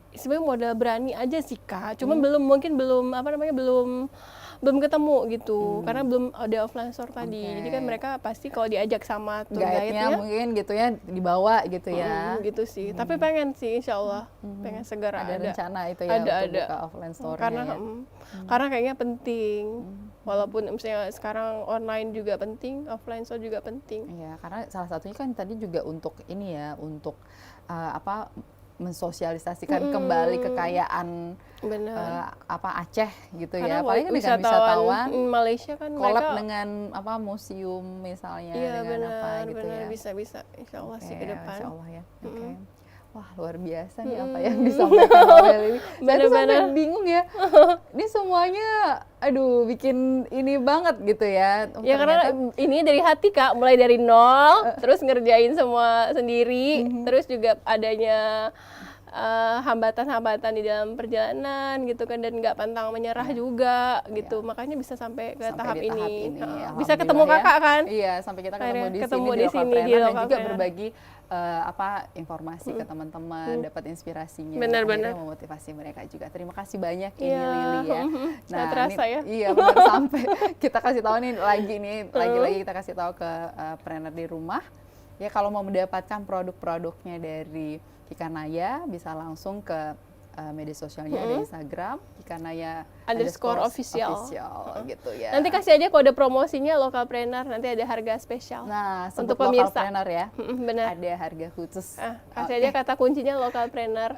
S2: sebenarnya modal berani aja sih Kak, cuma belum ketemu gitu, karena belum ada offline store tadi. Jadi kan mereka pasti kalau diajak sama tour guide-nya
S1: mungkin gitu ya dibawa gitu ya.
S2: Gitu sih. Tapi pengen sih insya Allah, pengen segera ada
S1: rencana itu ya untuk buka offline store-nya
S2: karena kayaknya penting. Walaupun misalnya sekarang online juga penting, offline store juga penting.
S1: Iya, karena salah satunya kan tadi juga untuk ini ya, untuk mensosialisasikan kembali kekayaan Aceh gitu
S2: karena
S1: ya. Apalagi kan dengan wisatawan
S2: Malaysia kan
S1: collab dengan museum misalnya dengan gitu ya.
S2: Bisa insya Allah sih ke depan.
S1: Insya Allah ya. Wah luar biasa nih apa yang disampaikan oleh Lili. Saya tuh sampai bingung ya. Ini semuanya, aduh bikin ini banget gitu ya.
S2: Ya karena ini dari hati Kak, mulai dari nol, terus ngerjain semua sendiri, terus juga adanya hambatan-hambatan di dalam perjalanan gitu kan, dan nggak pantang menyerah juga gitu, makanya bisa sampai tahap ini. Bisa ketemu Kakak kan?
S1: Iya, sampai kita ketemu
S2: di sini di
S1: dan juga berbagi informasi ke teman-teman, dapat inspirasinya,
S2: benar-benar
S1: memotivasi mereka juga. Terima kasih banyak ini Lili ya.
S2: Nah, terasa ya.
S1: Iya benar, sampai kita kasih tahu nih lagi kita kasih tahu ke trainer di rumah ya, kalau mau mendapatkan produk-produknya dari Kikanaya bisa langsung ke media sosialnya, ada Instagram Kikanaya_official gitu ya.
S2: Nanti kasih aja kode promosinya Lokalpreneur, nanti ada harga spesial.
S1: Nah,
S2: untuk pemirsa
S1: Lokalpreneur ya.
S2: Benar.
S1: Ada harga khusus.
S2: Kasih aja kata kuncinya Lokalpreneur.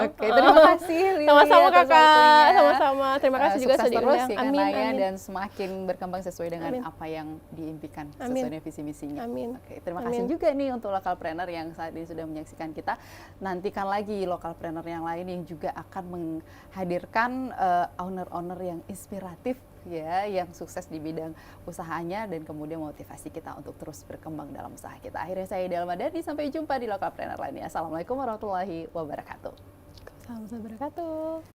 S1: Oke, terima kasih Lili.
S2: Sama-sama Kakak, sama-sama. Terima kasih juga sudah diundang.
S1: Amin. Dan semakin berkembang sesuai dengan apa yang diimpikan, sesuai dengan visi misinya.
S2: Amin.
S1: Oke, terima kasih juga nih untuk Lokalpreneur yang saat ini sudah menyaksikan kita. Nantikan lagi Lokalpreneur yang lain yang juga akan menghadirkan owner-owner yang inspiratif ya, yang sukses di bidang usahanya dan kemudian motivasi kita untuk terus berkembang dalam usaha kita. Akhirnya saya Delma Dani, sampai jumpa di Lokalpreneur lainnya. Assalamualaikum warahmatullahi wabarakatuh.
S2: Assalamualaikum warahmatullahi wabarakatuh.